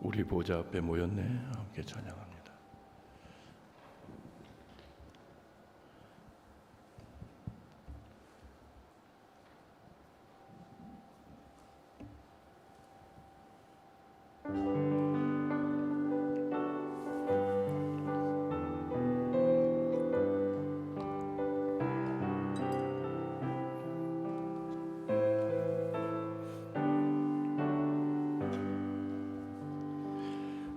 우리 보좌 앞에 모였네. 함께 찬양합니다.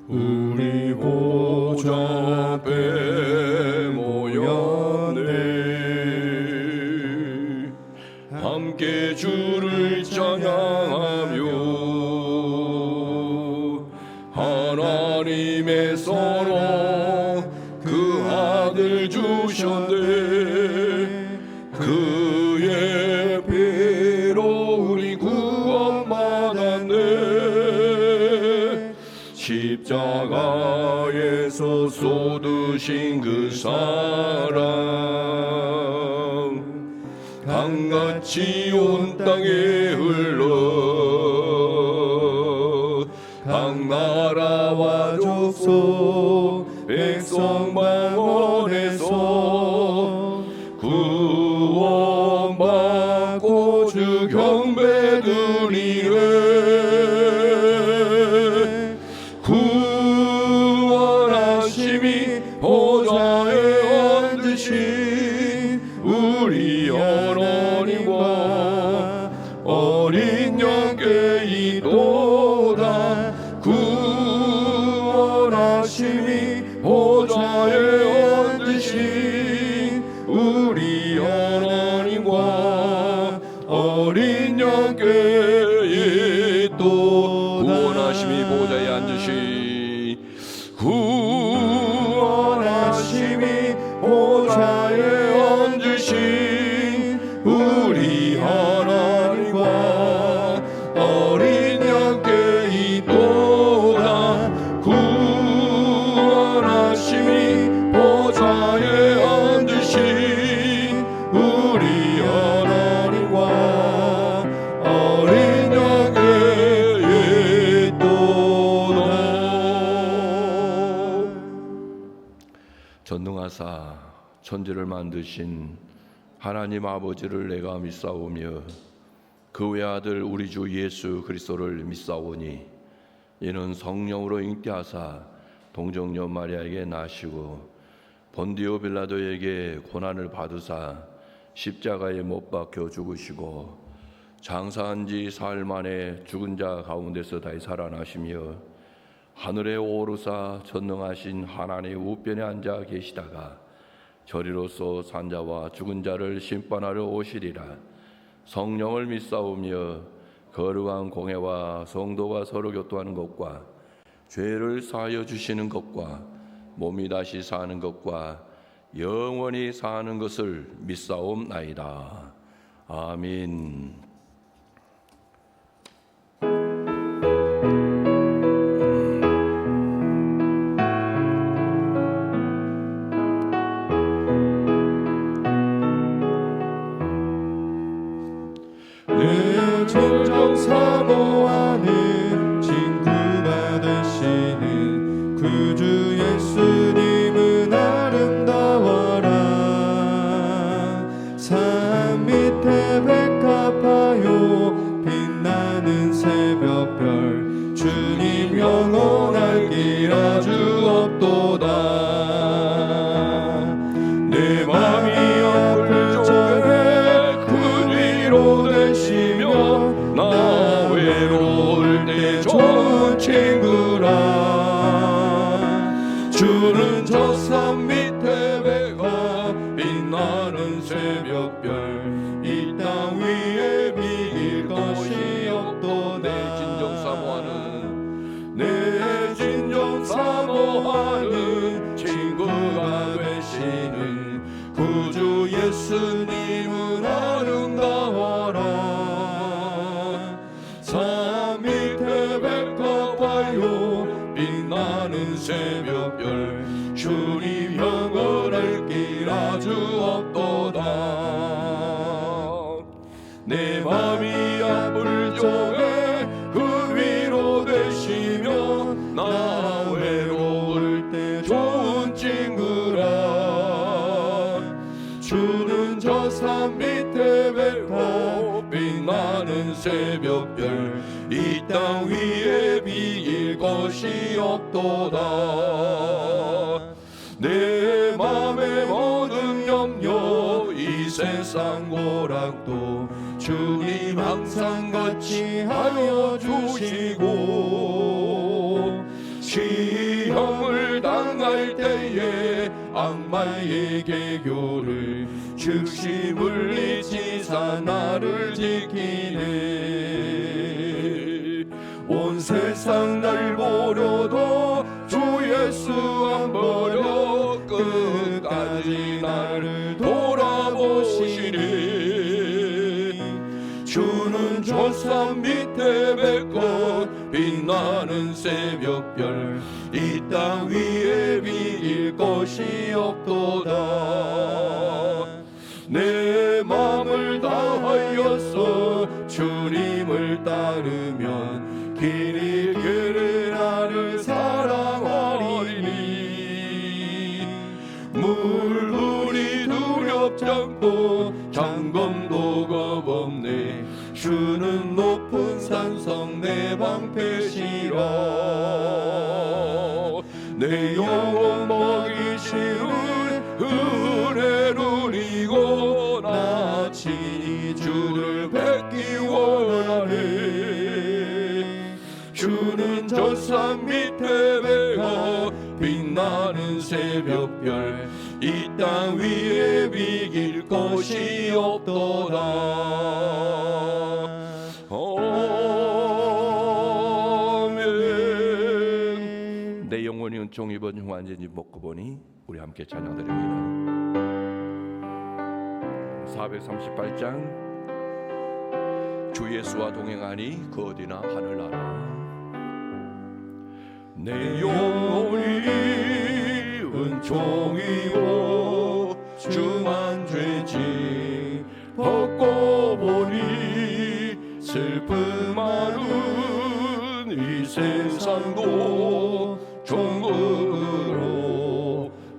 우리 보좌 앞에 모였네. 함께 주를 찬양하며 하나님의 서로 그 아들 주셨네. 그의 피로 우리 구원받았네. 십자가에서 쏟으신 그 사랑 강같이 온 땅에 흘러 각 나라와 족속 백성 방언에서 구원받고 주 경배 드리네. 구원하심이 보좌에 앉으신 우리 하나님과 어린 양께 있도다. 구원하심이 보좌에 앉으신 우리 하나님과 어린 양께 있도다. 구원하심이 보좌에 앉으신 구원하심이 보좌에 앉으신 우리 하나님과 어린 양께 있도다. 구원하심이 보좌에 앉으신 우리 하나님과 어린 양께 있도다. 전능하사 천지를 만드신 하나님 아버지를 내가 믿사오며 그 외아들 우리 주 예수 그리스도를 믿사오니 이는 성령으로 잉태하사 동정녀 마리아에게 나시고 본디오 빌라도에게 고난을 받으사 십자가에 못 박혀 죽으시고 장사한 지 사흘 만에 죽은 자 가운데서 다시 살아나시며 하늘에 오르사 전능하신 하나님의 우편에 앉아 계시다가 저리로서 산자와 죽은 자를 심판하러 오시리라. 성령을 믿사오며 거룩한 공회와 성도가 서로 교통하는 것과 죄를 사하여 주시는 것과 몸이 다시 사는 것과 영원히 사는 것을 믿사옵나이다. 아멘. 내 진정 사모하는 친구가 되시는 그 주 예수님은 아름다워라. 산 밑에 백합하여 빛나는 새벽별 주님 영원할 길 아주 없도다. 내 맘이 아플 적에 그 위로 되시며 나 외로울 때 좋은 친구라. 주는 저 산 밑에 배가 빛나는 새벽별 이 땅 위에 비길 것이 없도다. 내 진정 사모하는 친구가 되시는 구주 예수님은 아름다워라. 산 밑에 백합하여 빛나는 새벽별 주님 영원할 길 아주 없도다. 내 맘이 아플 적에 그 위로 되시며 나 새벽별 이 땅 위에 비길 것이 없도다. 내 맘의 모든 염려 이 세상 고락도 주님 항상 같이 하여 주시고 시험을 당할 때에 악마의 계교를 즉시 물리치사 나를 지키네. 온 세상 날 보려도 주 예수 안 버려 끝까지 나를 돌아보시니. 주는 저 산 밑에 뵙고 빛나는 새벽별 이 땅 위에 비길 것이 없도다. 내 맘을 다하여서 주님을 따르면 길이 길이 나를 사랑하리니. 물불이 두렵지 않고 장검도 겁없네. 주는 높은 산성 내 방패시라. 내 영혼 먹이시는 은혜를 이고 나 친히 주를 뵙기 원하네. 주는 저 산 밑에 베어 빛나는 새벽별 이 땅 위에 비길 것이 없도다. 아멘. 내 영혼이 은총 입은 중 완전히 먹고 보니 우리 함께 찬양드립니다. 438장 주 예수와 동행하니 그 어디나 하늘나라. 내 영혼이 은총이요 중한 죄지 벗고 보니 슬픔 많은 이 세상도 종으로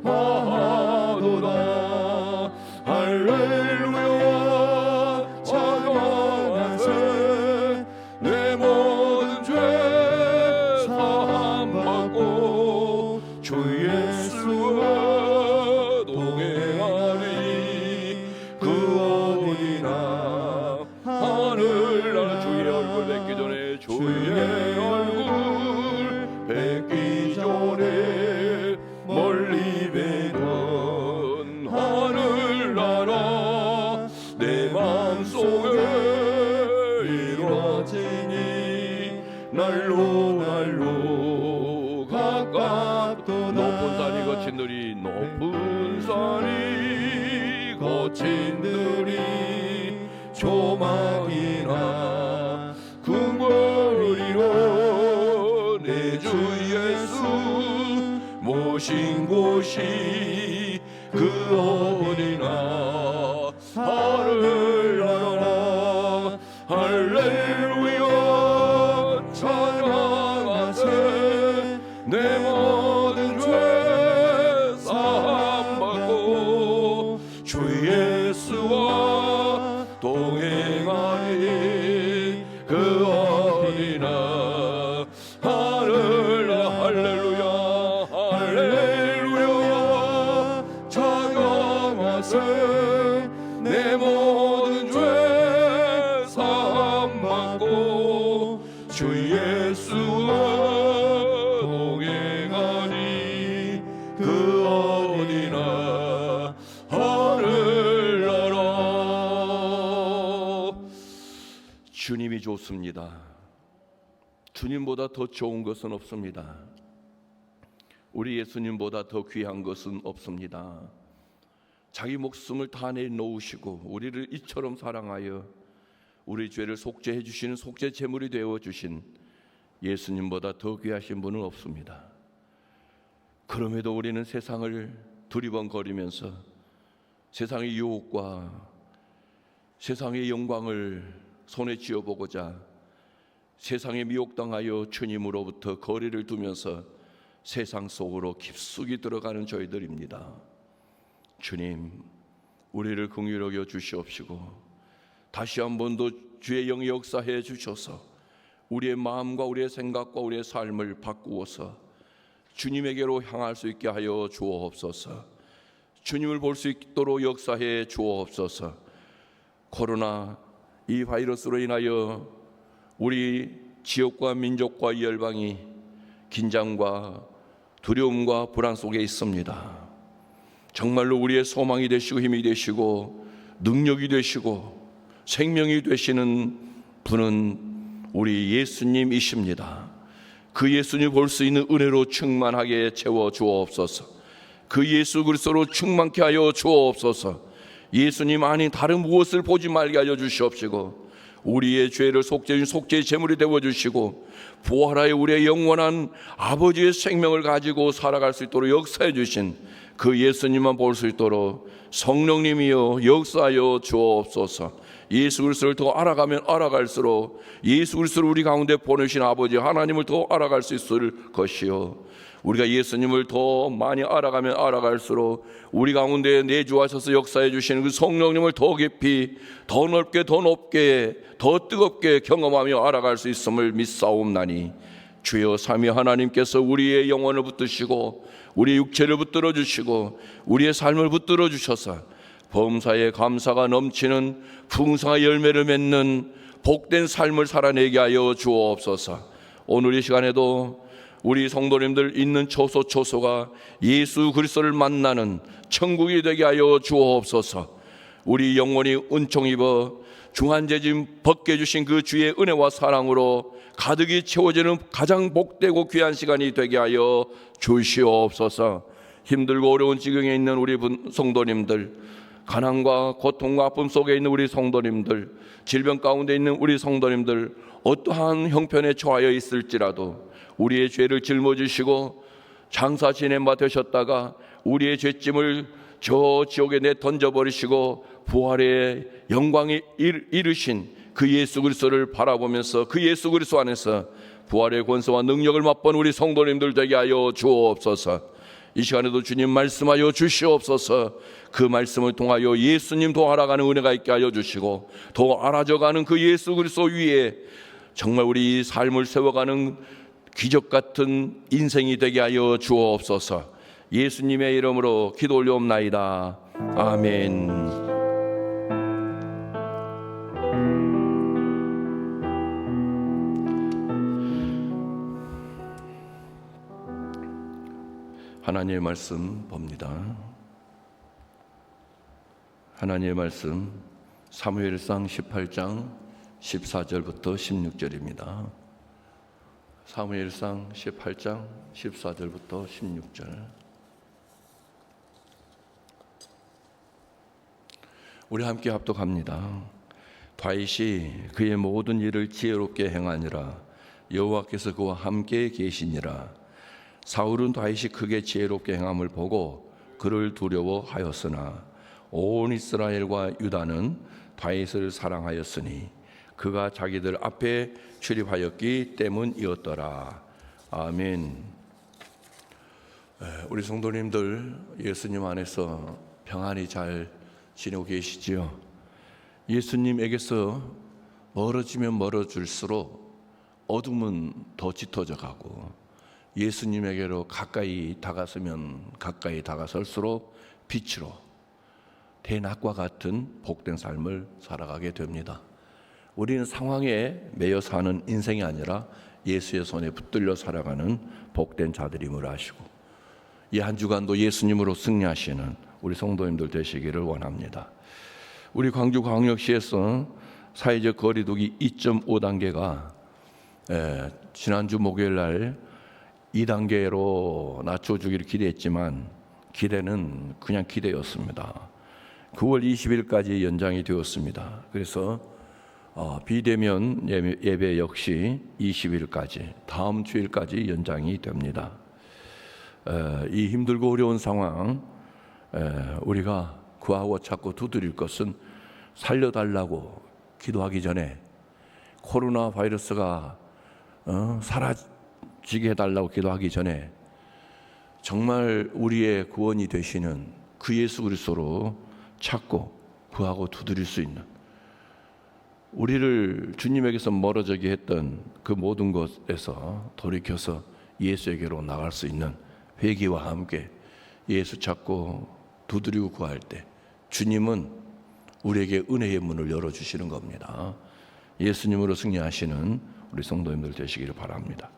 하도다. 할렐루야 찬양하세. 내 모든 죄 사함받고 주 예수와 동행하리. 그 어디나 하늘나라. 주의 얼굴 뵙기 전에 주의 얼굴 뵙기 전에 멀리 뵈던 하늘나라 내 맘속에 이루어지니. 날로 날로 가깝도다. 높은 산이 거친 들이 높은 산이 거친 들이 조막이나 궁궐이로 내 주 예수 모신 곳이 그 어디나 하늘나라. 할렐루야 찬양하세. 내 모든 죄 사함받고 주 예수와 동행하니. 그 어디나 하늘나라. 할렐루야 할렐루야 찬양하세. 내 모든 죄 사함받고 주 예수와 동행하니. 그 어디나 하늘나라. 주님이 좋습니다. 주님보다 더 좋은 것은 없습니다. 우리 예수님보다 더 귀한 것은 없습니다. 자기 목숨을 다 내놓으시고 우리를 이처럼 사랑하여 우리 죄를 속죄해 주시는 속죄 제물이 되어 주신 예수님보다 더 귀하신 분은 없습니다. 그럼에도 우리는 세상을 두리번거리면서 세상의 유혹과 세상의 영광을 손에 쥐어보고자 세상에 미혹당하여 주님으로부터 거리를 두면서 세상 속으로 깊숙이 들어가는 저희들입니다. 주님, 우리를 긍휼히 여겨 주시옵시고 다시 한 번 더 주의 영이 역사해 주셔서 우리의 마음과 우리의 생각과 우리의 삶을 바꾸어서 주님에게로 향할 수 있게 하여 주옵소서. 주님을 볼 수 있도록 역사해 주옵소서. 코로나 이 바이러스로 인하여 우리 지역과 민족과 이 열방이 긴장과 두려움과 불안 속에 있습니다. 정말로 우리의 소망이 되시고 힘이 되시고 능력이 되시고 생명이 되시는 분은 우리 예수님이십니다. 그 예수님 볼 수 있는 은혜로 충만하게 채워 주옵소서. 그 예수 그리스도로 충만케 하여 주옵소서. 예수님 아닌 다른 무엇을 보지 말게 하여 주시옵시고 우리의 죄를 속죄인 속죄의 제물이 되어주시고 부활하여 우리의 영원한 아버지의 생명을 가지고 살아갈 수 있도록 역사해 주신 그 예수님만 볼 수 있도록 성령님이여 역사하여 주옵소서. 예수 그리스도를 더 알아가면 알아갈수록 예수 그리스도를 우리 가운데 보내신 아버지 하나님을 더 알아갈 수 있을 것이요, 우리가 예수님을 더 많이 알아가면 알아갈수록 우리 가운데 내주하셔서 역사해 주시는 그 성령님을 더 깊이 더 넓게 더 높게 더 뜨겁게 경험하며 알아갈 수 있음을 믿사옵나니 주여 삼위 하나님께서 우리의 영혼을 붙드시고 우리의 육체를 붙들어 주시고 우리의 삶을 붙들어 주셔서 범사에 감사가 넘치는 풍성한 열매를 맺는 복된 삶을 살아내게 하여 주옵소서. 오늘 이 시간에도 우리 성도님들 있는 초소초소가 예수 그리스도를 만나는 천국이 되게 하여 주옵소서. 우리 영혼이 은총 입어 중한죄짐 벗게 주신 그 주의 은혜와 사랑으로 가득히 채워지는 가장 복되고 귀한 시간이 되게 하여 주시옵소서. 힘들고 어려운 지경에 있는 우리 성도님들, 가난과 고통과 아픔 속에 있는 우리 성도님들, 질병 가운데 있는 우리 성도님들, 어떠한 형편에 처하여 있을지라도 우리의 죄를 짊어지시고 장사 지낸바 되셨다가 우리의 죄짐을 저 지옥에 내 던져버리시고 부활의 영광에 이르신 그 예수 그리스도를 바라보면서 그 예수 그리스도 안에서 부활의 권세와 능력을 맛본 우리 성도님들 되게 하여 주옵소서. 이 시간에도 주님 말씀하여 주시옵소서. 그 말씀을 통하여 예수님 더 알아가는 은혜가 있게 하여 주시고 더 알아져가는 그 예수 그리스도 위에 정말 우리 삶을 세워가는 기적 같은 인생이 되게 하여 주옵소서. 예수님의 이름으로 기도 올려옵나이다. 아멘. 하나님의 말씀 봅니다. 하나님의 말씀 사무엘상 18장 14절부터 16절입니다. 사무엘상 18장 14절부터 16절. 우리 함께 합독합니다. 다윗이 그의 모든 일을 지혜롭게 행하니라. 여호와께서 그와 함께 계시니라. 사울은 다윗이 크게 지혜롭게 행함을 보고 그를 두려워하였으나 온 이스라엘과 유다는 다윗을 사랑하였으니 그가 자기들 앞에 출입하였기 때문이었더라. 아멘. 우리 성도님들 예수님 안에서 평안히 잘 지내고 계시지요? 예수님에게서 멀어지면 멀어질수록 어둠은 더 짙어져 가고 예수님에게로 가까이 다가서면 가까이 다가설수록 빛으로 대낮과 같은 복된 삶을 살아가게 됩니다. 우리는 상황에 매여 사는 인생이 아니라 예수의 손에 붙들려 살아가는 복된 자들임을 아시고 이 한 주간도 예수님으로 승리하시는 우리 성도님들 되시기를 원합니다. 우리 광주광역시에서 사회적 거리두기 2.5단계가 지난주 목요일 날 2단계로 낮춰주기를 기대했지만 기대는 그냥 기대였습니다. 9월 20일까지 연장이 되었습니다. 그래서 비대면 예배 역시 20일까지 다음 주일까지 연장이 됩니다. 이 힘들고 어려운 상황 우리가 구하고 찾고 두드릴 것은 살려달라고 기도하기 전에 코로나 바이러스가 사라지게 해달라고 기도하기 전에 정말 우리의 구원이 되시는 그 예수 그리스도로 찾고 구하고 두드릴 수 있는 우리를 주님에게서 멀어지게 했던 그 모든 것에서 돌이켜서 예수에게로 나갈 수 있는 회개와 함께 예수 찾고 두드리고 구할 때 주님은 우리에게 은혜의 문을 열어주시는 겁니다. 예수님으로 승리하시는 우리 성도님들 되시기를 바랍니다.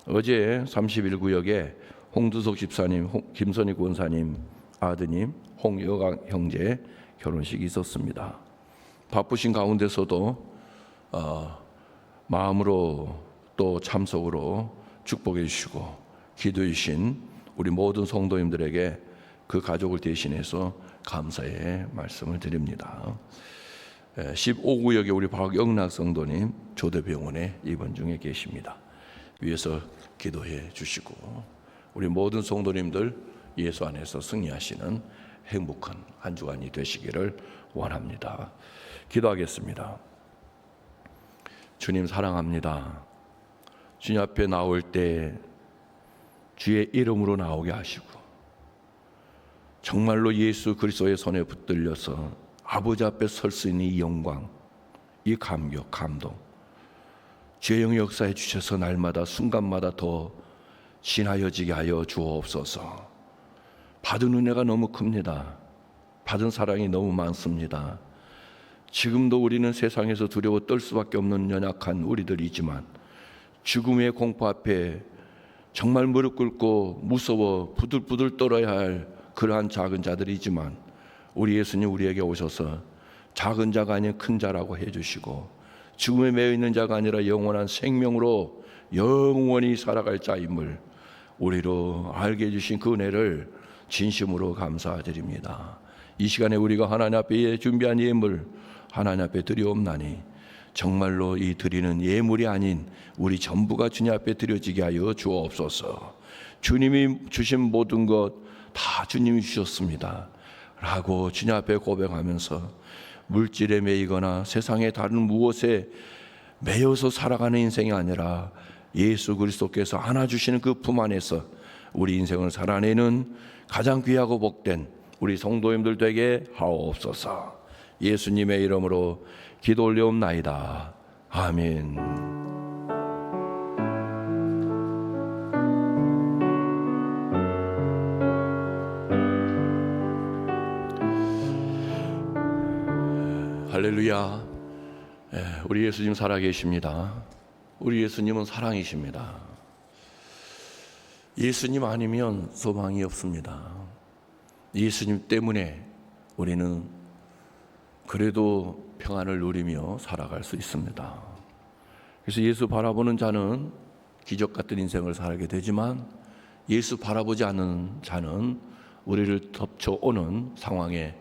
어제 31구역에 홍두석 집사님, 김선희 권사님 아드님 홍여강 형제 결혼식이 있었습니다. 바쁘신 가운데서도 마음으로 또 참석으로 축복해 주시고 기도해 주신 우리 모든 성도님들에게 그 가족을 대신해서 감사의 말씀을 드립니다. 15구역에 우리 박영락 성도님 조대병원에 입원 중에 계십니다. 위에서 기도해 주시고 우리 모든 성도님들 예수 안에서 승리하시는 행복한 한 주간이 되시기를 원합니다. 기도하겠습니다. 주님 사랑합니다. 주님 앞에 나올 때 주의 이름으로 나오게 하시고 정말로 예수 그리스도의 손에 붙들려서 아버지 앞에 설 수 있는 이 영광, 이 감격, 감동 주의 영의 역사해 주셔서 날마다 순간마다 더 진하여지게 하여 주옵소서. 받은 은혜가 너무 큽니다. 받은 사랑이 너무 많습니다. 지금도 우리는 세상에서 두려워 떨 수밖에 없는 연약한 우리들이지만 죽음의 공포 앞에 정말 무릎 꿇고 무서워 부들부들 떨어야 할 그러한 작은 자들이지만 우리 예수님 우리에게 오셔서 작은 자가 아닌 큰 자라고 해주시고 죽음에 매여 있는 자가 아니라 영원한 생명으로 영원히 살아갈 자임을 우리로 알게 해주신 그 은혜를 진심으로 감사드립니다. 이 시간에 우리가 하나님 앞에 준비한 예물 하나님 앞에 드리옵나니 정말로 이 드리는 예물이 아닌 우리 전부가 주님 앞에 드려지게 하여 주옵소서. 주님이 주신 모든 것 다 주님이 주셨습니다 라고 주님 앞에 고백하면서 물질에 매이거나 세상의 다른 무엇에 매여서 살아가는 인생이 아니라 예수 그리스도께서 안아주시는 그 품 안에서 우리 인생을 살아내는 가장 귀하고 복된 우리 성도님들 되게 하옵소서. 예수님의 이름으로 기도 올려옵나이다. 아멘. 할렐루야. 우리 예수님 살아계십니다. 우리 예수님은 사랑이십니다. 예수님 아니면 소망이 없습니다. 예수님 때문에 우리는 그래도 평안을 누리며 살아갈 수 있습니다. 그래서 예수 바라보는 자는 기적 같은 인생을 살게 되지만 예수 바라보지 않는 자는 우리를 덮쳐오는 상황에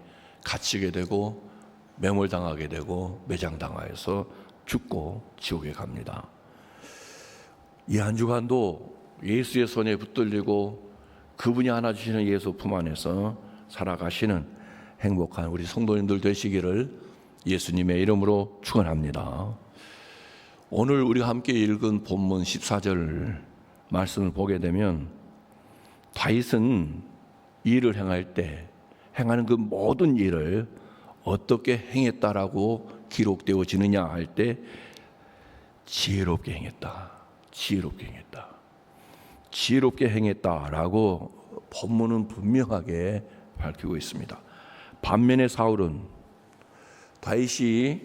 갇히게 되고 매몰당하게 되고 매장당하여서 죽고 지옥에 갑니다. 이 한 주간도 예수의 손에 붙들리고 그분이 안아주시는 예수 품 안에서 살아가시는 행복한 우리 성도님들 되시기를 예수님의 이름으로 축원합니다. 오늘 우리가 함께 읽은 본문 14절 말씀을 보게 되면 다윗은 일을 행할 때 행하는 그 모든 일을 어떻게 행했다라고 기록되어지느냐 할 때 지혜롭게 행했다. 지혜롭게 행했다. 지혜롭게 행했다라고 본문은 분명하게 밝히고 있습니다. 반면에 사울은 다윗이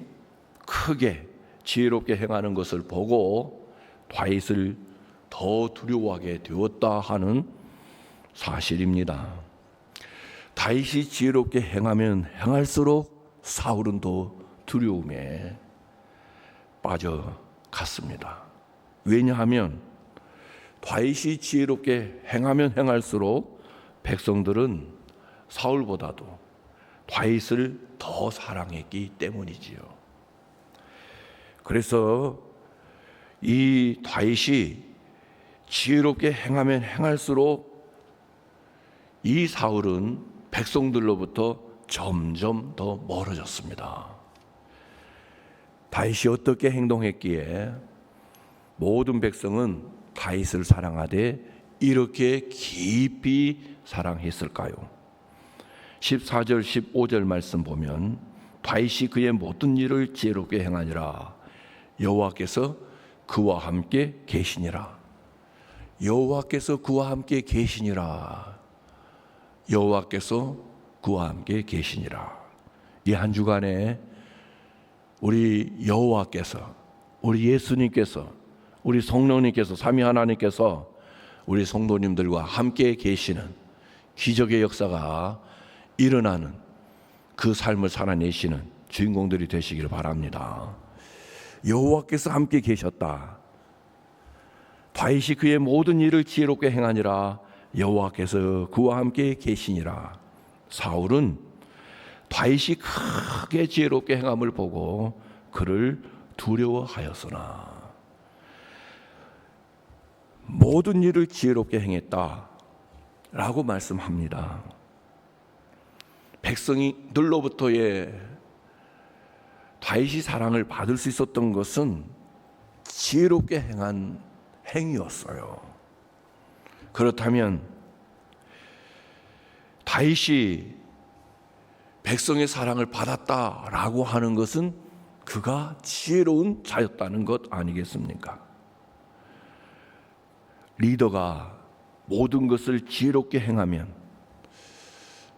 크게 지혜롭게 행하는 것을 보고 다윗을 더 두려워하게 되었다 하는 사실입니다. 다윗이 지혜롭게 행하면 행할수록 사울은 더 두려움에 빠져갔습니다. 왜냐하면 다윗이 지혜롭게 행하면 행할수록 백성들은 사울보다도 다윗을 더 사랑했기 때문이지요. 그래서 이 다윗이 지혜롭게 행하면 행할수록 이 사울은 백성들로부터 점점 더 멀어졌습니다. 다윗이 어떻게 행동했기에 모든 백성은 다윗을 사랑하되 이렇게 깊이 사랑했을까요? 14절 15절 말씀 보면 다윗이 그의 모든 일을 지혜롭게 행하니라. 여호와께서 그와 함께 계시니라. 여호와께서 그와 함께 계시니라. 여호와께서 그와 함께 계시니라. 이 한 주간에 우리 여호와께서, 우리 예수님께서, 우리 성령님께서, 삼위 하나님께서 우리 성도님들과 함께 계시는 기적의 역사가 일어나는 그 삶을 살아내시는 주인공들이 되시기를 바랍니다. 여호와께서 함께 계셨다. 다윗이 그의 모든 일을 지혜롭게 행하니라. 여호와께서 그와 함께 계시니라. 사울은 다윗이 크게 지혜롭게 행함을 보고 그를 두려워하였으나 모든 일을 지혜롭게 행했다라고 말씀합니다. 백성들로부터의 다윗이 사랑을 받을 수 있었던 것은 지혜롭게 행한 행위였어요. 그렇다면 다윗이 백성의 사랑을 받았다라고 하는 것은 그가 지혜로운 자였다는 것 아니겠습니까? 리더가 모든 것을 지혜롭게 행하면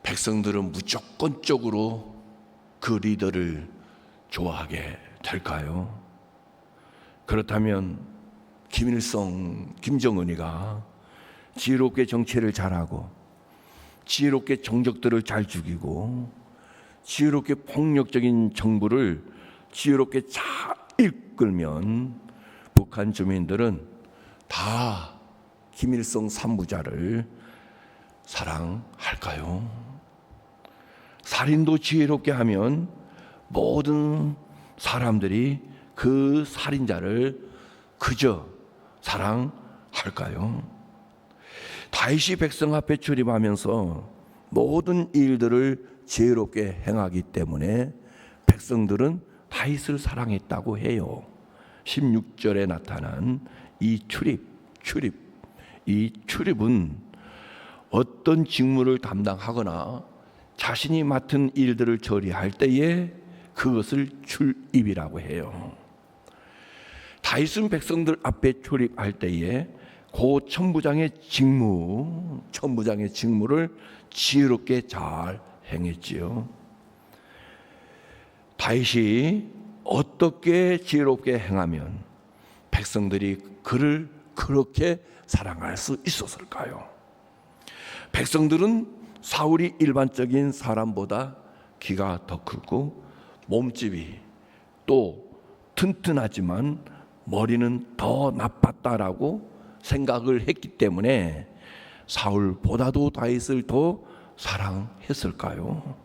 백성들은 무조건적으로 그 리더를 좋아하게 될까요? 그렇다면 김일성, 김정은이가 지혜롭게 정치를 잘하고 지혜롭게 정적들을 잘 죽이고 지혜롭게 폭력적인 정부를 지혜롭게 잘 이끌면 북한 주민들은 다 김일성 산부자를 사랑할까요? 살인도 지혜롭게 하면 모든 사람들이 그 살인자를 그저 사랑할까요? 다윗이 백성 앞에 출입하면서 모든 일들을 지혜롭게 행하기 때문에 백성들은 다윗을 사랑했다고 해요. 16절에 나타난 이 출입은 어떤 직무를 담당하거나 자신이 맡은 일들을 처리할 때에 그것을 출입이라고 해요. 다윗은 백성들 앞에 출입할 때에 그 천부장의 직무를 지혜롭게 잘 행했지요. 다윗이 어떻게 지혜롭게 행하면 백성들이 그를 그렇게 사랑할 수 있었을까요? 백성들은 사울이 일반적인 사람보다 키가 더 크고 몸집이 또 튼튼하지만 머리는 더 나빴다라고 생각을 했기 때문에 사울보다도 다윗을 더 사랑했을까요?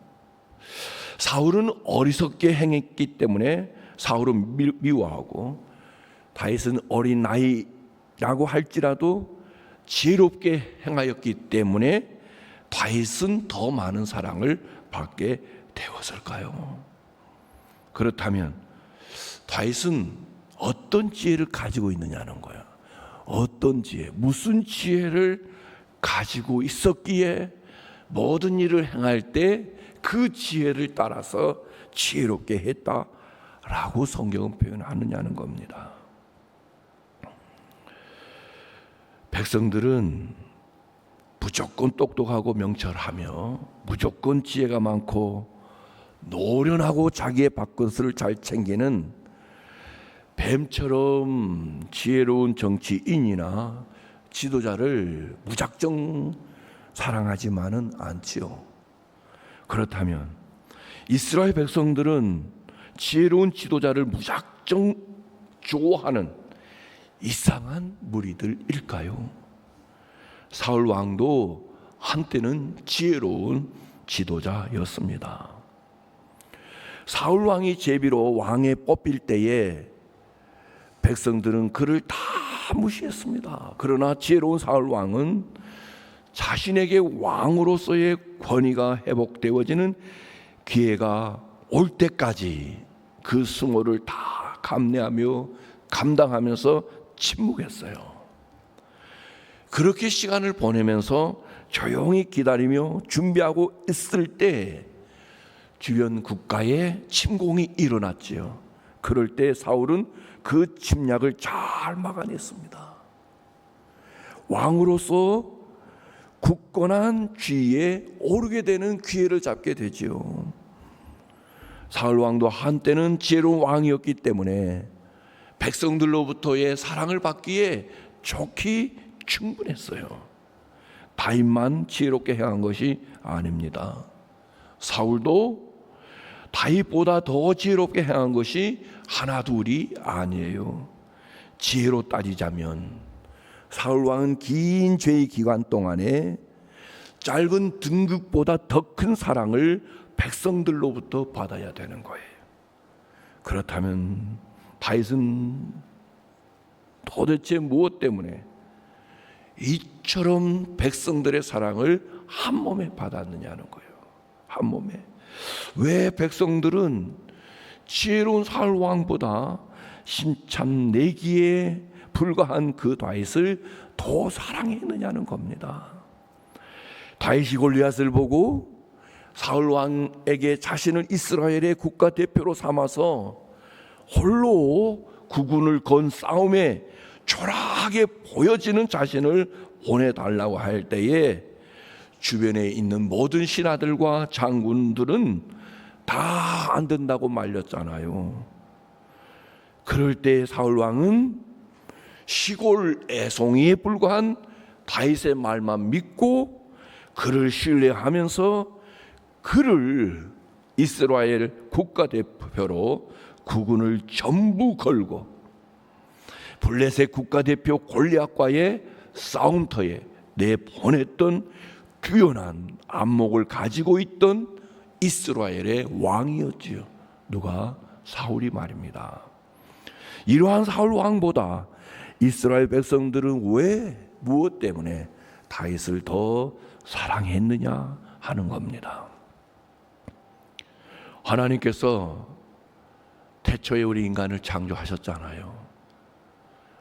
사울은 어리석게 행했기 때문에 사울은 미워하고 다윗은 어린 나이라고 할지라도 지혜롭게 행하였기 때문에 다윗은 더 많은 사랑을 받게 되었을까요? 그렇다면 다윗은 어떤 지혜를 가지고 있느냐는 거야. 어떤 지혜, 무슨 지혜를 가지고 있었기에 모든 일을 행할 때 그 지혜를 따라서 지혜롭게 했다라고 성경은 표현하느냐는 겁니다. 백성들은 무조건 똑똑하고 명철하며 무조건 지혜가 많고 노련하고 자기의 밥그릇을 잘 챙기는 뱀처럼 지혜로운 정치인이나 지도자를 무작정 사랑하지만은 않지요. 그렇다면 이스라엘 백성들은 지혜로운 지도자를 무작정 좋아하는 이상한 무리들일까요? 사울 왕도 한때는 지혜로운 지도자였습니다. 사울 왕이 제비로 왕에 뽑힐 때에 백성들은 그를 다 무시했습니다. 그러나 지혜로운 사울 왕은 자신에게 왕으로서의 권위가 회복되어지는 기회가 올 때까지 그 수모를 다 감내하며 감당하면서 침묵했어요. 그렇게 시간을 보내면서 조용히 기다리며 준비하고 있을 때 주변 국가에 침공이 일어났지요. 그럴 때 사울은 그 침략을 잘 막아냈습니다. 왕으로서 굳건한 지위에 오르게 되는 기회를 잡게 되지요. 사울 왕도 한때는 지혜로운 왕이었기 때문에 백성들로부터의 사랑을 받기에 좋기 충분했어요. 다윗만 지혜롭게 행한 것이 아닙니다. 사울도 다윗보다 더 지혜롭게 행한 것이 하나둘이 아니에요. 지혜로 따지자면 사울 왕은 긴 죄의 기간 동안에 짧은 등극보다 더 큰 사랑을 백성들로부터 받아야 되는 거예요. 그렇다면 다윗은 도대체 무엇 때문에 이처럼 백성들의 사랑을 한 몸에 받았느냐는 거예요. 한 몸에. 왜 백성들은 지혜로운 사울 왕보다 심참 내기에 불과한 그 다윗을 더 사랑했느냐는 겁니다. 다윗이 골리앗을 보고 사울 왕에게 자신을 이스라엘의 국가 대표로 삼아서 홀로 국군을 건 싸움에 초라하게 보여지는 자신을 보내달라고 할 때에 주변에 있는 모든 신하들과 장군들은 다 안 된다고 말렸잖아요. 그럴 때 사울 왕은 시골 애송이에 불과한 다윗의 말만 믿고 그를 신뢰하면서 그를 이스라엘 국가대표로 국군을 전부 걸고 블레셋 국가대표 골리앗과의 싸움터에 내보냈던 뛰어난 안목을 가지고 있던 이스라엘의 왕이었지요. 누가? 사울이 말입니다. 이러한 사울 왕보다 이스라엘 백성들은 왜 무엇 때문에 다윗을 더 사랑했느냐 하는 겁니다. 하나님께서 태초에 우리 인간을 창조하셨잖아요.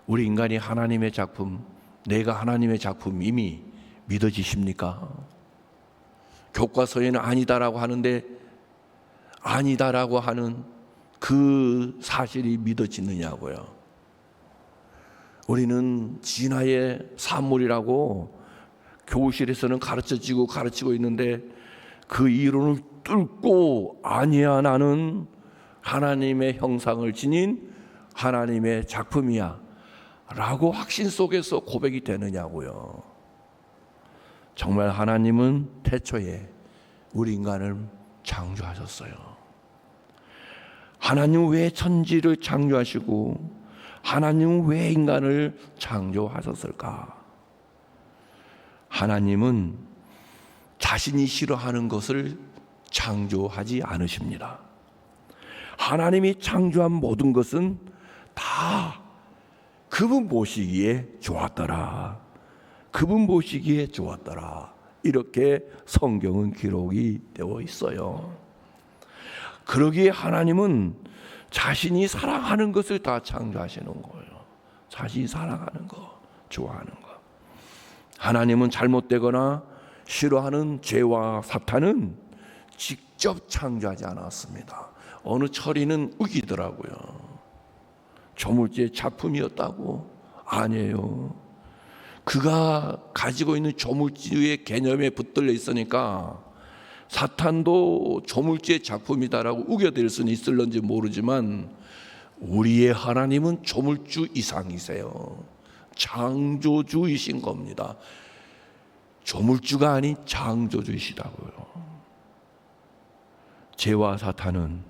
우리 인간이 하나님의 작품, 내가 하나님의 작품임이 믿어지십니까? 교과서에는 아니다라고 하는데 아니다라고 하는 그 사실이 믿어지느냐고요. 우리는 진화의 산물이라고 교실에서는 가르치고 있는데 그 이론을 뚫고 아니야 나는 하나님의 형상을 지닌 하나님의 작품이야 라고 확신 속에서 고백이 되느냐고요. 정말 하나님은 태초에 우리 인간을 창조하셨어요. 하나님 왜 천지를 창조하시고 하나님은 왜 인간을 창조하셨을까? 하나님은 자신이 싫어하는 것을 창조하지 않으십니다. 하나님이 창조한 모든 것은 다 그분 보시기에 좋았더라. 그분 보시기에 좋았더라. 이렇게 성경은 기록이 되어 있어요. 그러기에 하나님은 자신이 사랑하는 것을 다 창조하시는 거예요. 자신이 사랑하는 거, 좋아하는 거. 하나님은 잘못되거나 싫어하는 죄와 사탄은 직접 창조하지 않았습니다. 어느 처리는 우기더라고요. 조물주의 작품이었다고? 아니에요. 그가 가지고 있는 조물주의 개념에 붙들려 있으니까 사탄도 조물주의 작품이다라고 우겨댈 수는 있을런지 모르지만 우리의 하나님은 조물주 이상이세요. 창조주이신 겁니다. 조물주가 아닌 창조주이시다고요. 죄와 사탄은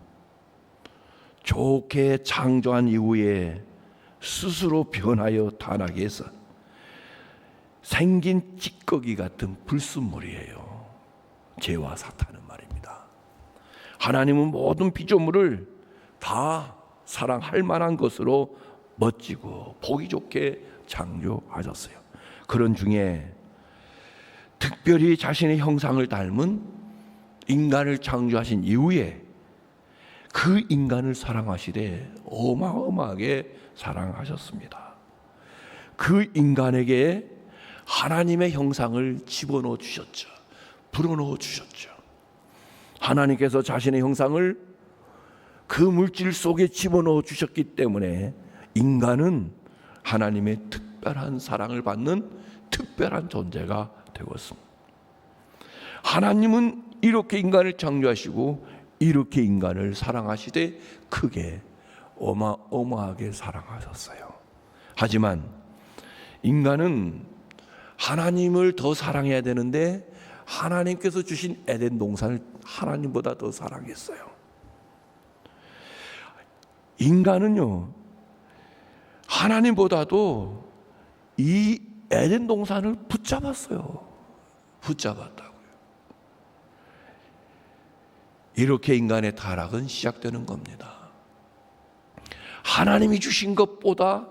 좋게 창조한 이후에 스스로 변하여 타락해 해서 생긴 찌꺼기 같은 불순물이에요. 죄와 사탄은 말입니다. 하나님은 모든 피조물을 다 사랑할 만한 것으로 멋지고 보기 좋게 창조하셨어요. 그런 중에 특별히 자신의 형상을 닮은 인간을 창조하신 이후에 그 인간을 사랑하시되 어마어마하게 사랑하셨습니다. 그 인간에게 하나님의 형상을 집어넣어 주셨죠. 불어넣어 주셨죠. 하나님께서 자신의 형상을 그 물질 속에 집어넣어 주셨기 때문에 인간은 하나님의 특별한 사랑을 받는 특별한 존재가 되었습니다. 하나님은 이렇게 인간을 창조하시고 이렇게 인간을 사랑하시되 크게 어마어마하게 사랑하셨어요. 하지만 인간은 하나님을 더 사랑해야 되는데 하나님께서 주신 에덴 동산을 하나님보다 더 사랑했어요. 인간은요, 하나님보다도 이 에덴 동산을 붙잡았어요. 붙잡았다고요. 이렇게 인간의 타락은 시작되는 겁니다. 하나님이 주신 것보다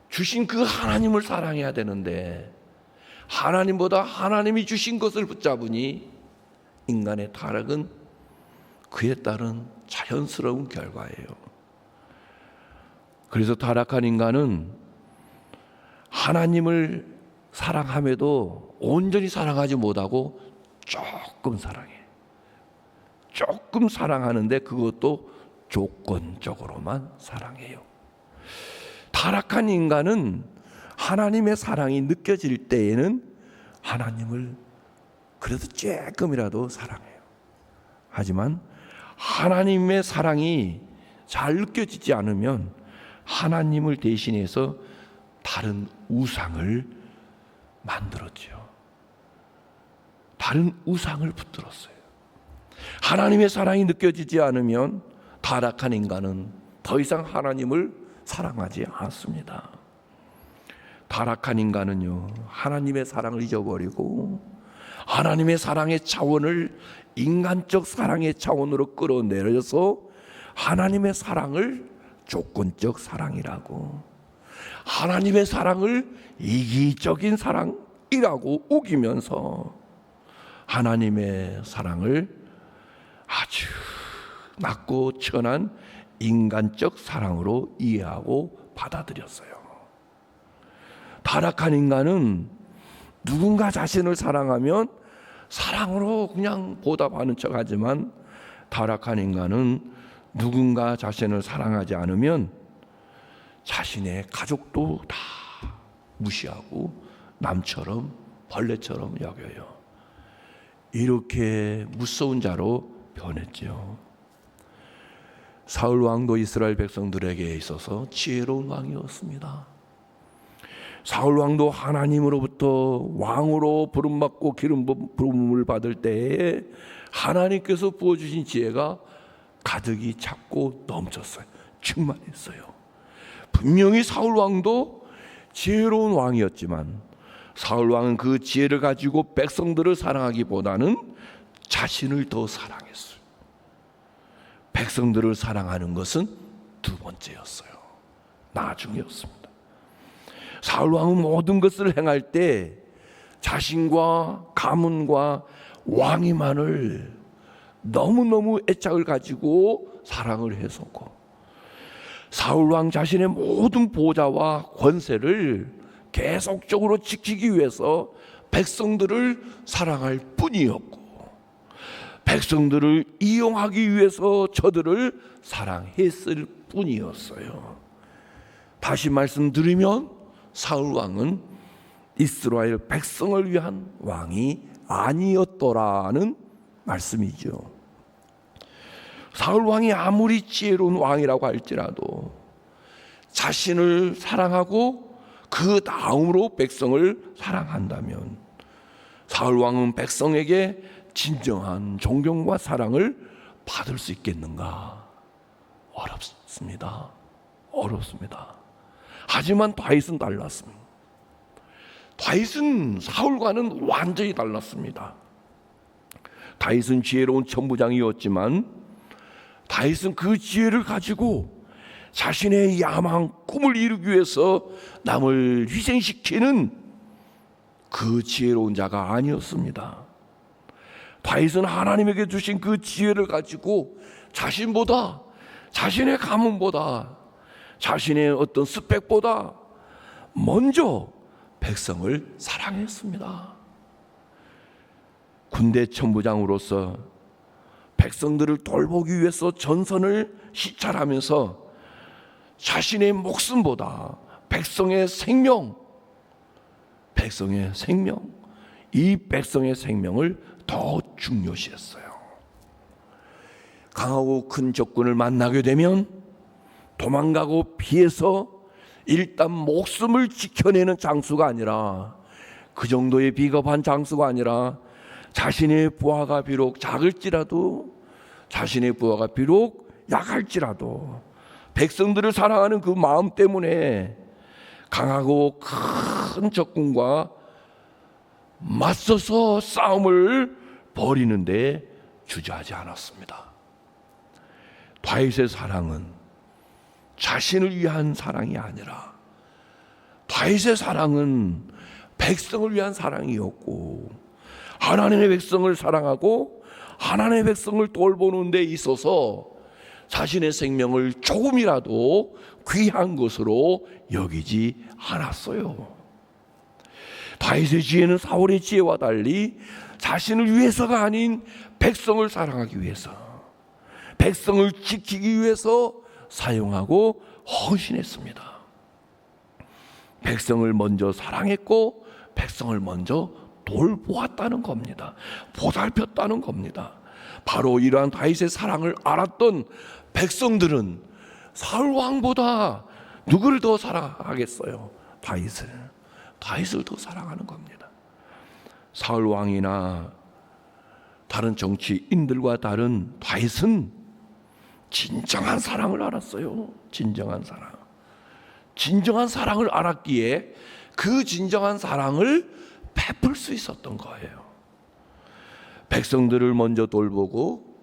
주신 그 하나님을 사랑해야 되는데 하나님보다 하나님이 주신 것을 붙잡으니 인간의 타락은 그에 따른 자연스러운 결과예요. 그래서 타락한 인간은 하나님을 사랑함에도 온전히 사랑하지 못하고 조금 사랑해. 조금 사랑하는데 그것도 조건적으로만 사랑해요. 타락한 인간은 하나님의 사랑이 느껴질 때에는 하나님을 그래도 조금이라도 사랑해요. 하지만 하나님의 사랑이 잘 느껴지지 않으면 하나님을 대신해서 다른 우상을 만들었죠. 다른 우상을 붙들었어요. 하나님의 사랑이 느껴지지 않으면 타락한 인간은 더 이상 하나님을 사랑하지 않습니다. 타락한 인간은요, 하나님의 사랑을 잊어버리고 하나님의 사랑의 차원을 인간적 사랑의 차원으로 끌어내려서 하나님의 사랑을 조건적 사랑이라고, 하나님의 사랑을 이기적인 사랑이라고 우기면서 하나님의 사랑을 아주 낮고 천한 인간적 사랑으로 이해하고 받아들였어요. 타락한 인간은 누군가 자신을 사랑하면 사랑으로 그냥 보답하는 척하지만 타락한 인간은 누군가 자신을 사랑하지 않으면 자신의 가족도 다 무시하고 남처럼 벌레처럼 여겨요. 이렇게 무서운 자로 변했죠. 사울 왕도 이스라엘 백성들에게 있어서 지혜로운 왕이었습니다. 사울 왕도 하나님으로부터 왕으로 부름받고 부름을 받을 때에 하나님께서 부어주신 지혜가 가득히 찼고 넘쳤어요. 충만했어요. 분명히 사울 왕도 지혜로운 왕이었지만 사울 왕은 그 지혜를 가지고 백성들을 사랑하기보다는 자신을 더 사랑했어요. 백성들을 사랑하는 것은 두 번째였어요. 나중이었습니다. 사울 왕은 모든 것을 행할 때 자신과 가문과 왕위만을 너무너무 애착을 가지고 사랑을 했었고, 사울 왕 자신의 모든 보좌와 권세를 계속적으로 지키기 위해서 백성들을 사랑할 뿐이었고, 백성들을 이용하기 위해서 저들을 사랑했을 뿐이었어요. 다시 말씀드리면 사울 왕은 이스라엘 백성을 위한 왕이 아니었더라는 말씀이죠. 사울 왕이 아무리 지혜로운 왕이라고 할지라도 자신을 사랑하고 그 다음으로 백성을 사랑한다면 사울 왕은 백성에게 진정한 존경과 사랑을 받을 수 있겠는가? 어렵습니다. 어렵습니다. 하지만 다윗은 달랐습니다. 다윗은 사울과는 완전히 달랐습니다. 다윗은 지혜로운 천부장이었지만 다윗은 그 지혜를 가지고 자신의 야망, 꿈을 이루기 위해서 남을 희생시키는 그 지혜로운 자가 아니었습니다. 다윗은 하나님에게 주신 그 지혜를 가지고 자신보다, 자신의 가문보다, 자신의 어떤 스펙보다 먼저 백성을 사랑했습니다. 군대 천부장으로서 백성들을 돌보기 위해서 전선을 시찰하면서 자신의 목숨보다 백성의 생명, 이 백성의 생명을 더 중요시했어요. 강하고 큰 적군을 만나게 되면 도망가고 피해서 일단 목숨을 지켜내는 장수가 아니라, 그 정도의 비겁한 장수가 아니라, 자신의 부하가 비록 작을지라도, 자신의 부하가 비록 약할지라도 백성들을 사랑하는 그 마음 때문에 강하고 큰 적군과 맞서서 싸움을 벌이는데 주저하지 않았습니다. 다윗의 사랑은 자신을 위한 사랑이 아니라 다윗의 사랑은 백성을 위한 사랑이었고, 하나님의 백성을 사랑하고 하나님의 백성을 돌보는 데 있어서 자신의 생명을 조금이라도 귀한 것으로 여기지 않았어요. 다윗의 지혜는 사울의 지혜와 달리 자신을 위해서가 아닌 백성을 사랑하기 위해서, 백성을 지키기 위해서 사용하고 헌신했습니다. 백성을 먼저 사랑했고 백성을 먼저 돌보았다는 겁니다. 보살폈다는 겁니다. 바로 이러한 다윗의 사랑을 알았던 백성들은 사울 왕보다 누구를 더 사랑하겠어요? 다윗을 더 사랑하는 겁니다. 사울 왕이나 다른 정치인들과 다른 다윗은 진정한 사랑을 알았어요. 진정한 사랑을 알았기에 그 진정한 사랑을 베풀 수 있었던 거예요. 백성들을 먼저 돌보고,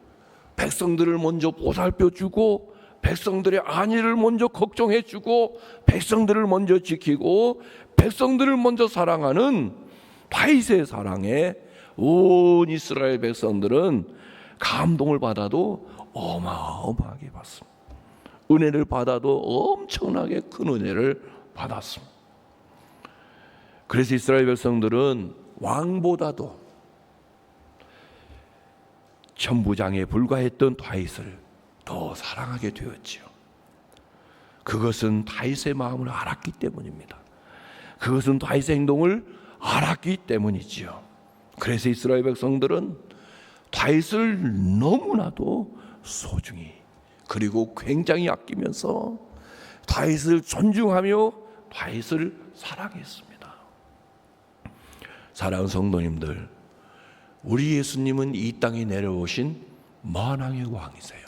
백성들을 먼저 보살펴주고, 백성들의 안위를 먼저 걱정해주고, 백성들을 먼저 지키고, 백성들을 먼저 사랑하는 다윗의 사랑에 온 이스라엘 백성들은 감동을 받아도 어마어마하게 받습니다. 은혜를 받아도 엄청나게 큰 은혜를 받았습니다. 그래서 이스라엘 백성들은 왕보다도 천부장에 불과했던 다윗을 더 사랑하게 되었지요. 그것은 다윗의 마음을 알았기 때문입니다. 그것은 다윗의 행동을 알았기 때문이지요. 그래서 이스라엘 백성들은 다윗을 너무나도 소중히, 그리고 굉장히 아끼면서 다윗을 존중하며 다윗을 사랑했습니다. 사랑하는 성도님들, 우리 예수님은 이 땅에 내려오신 만왕의 왕이세요.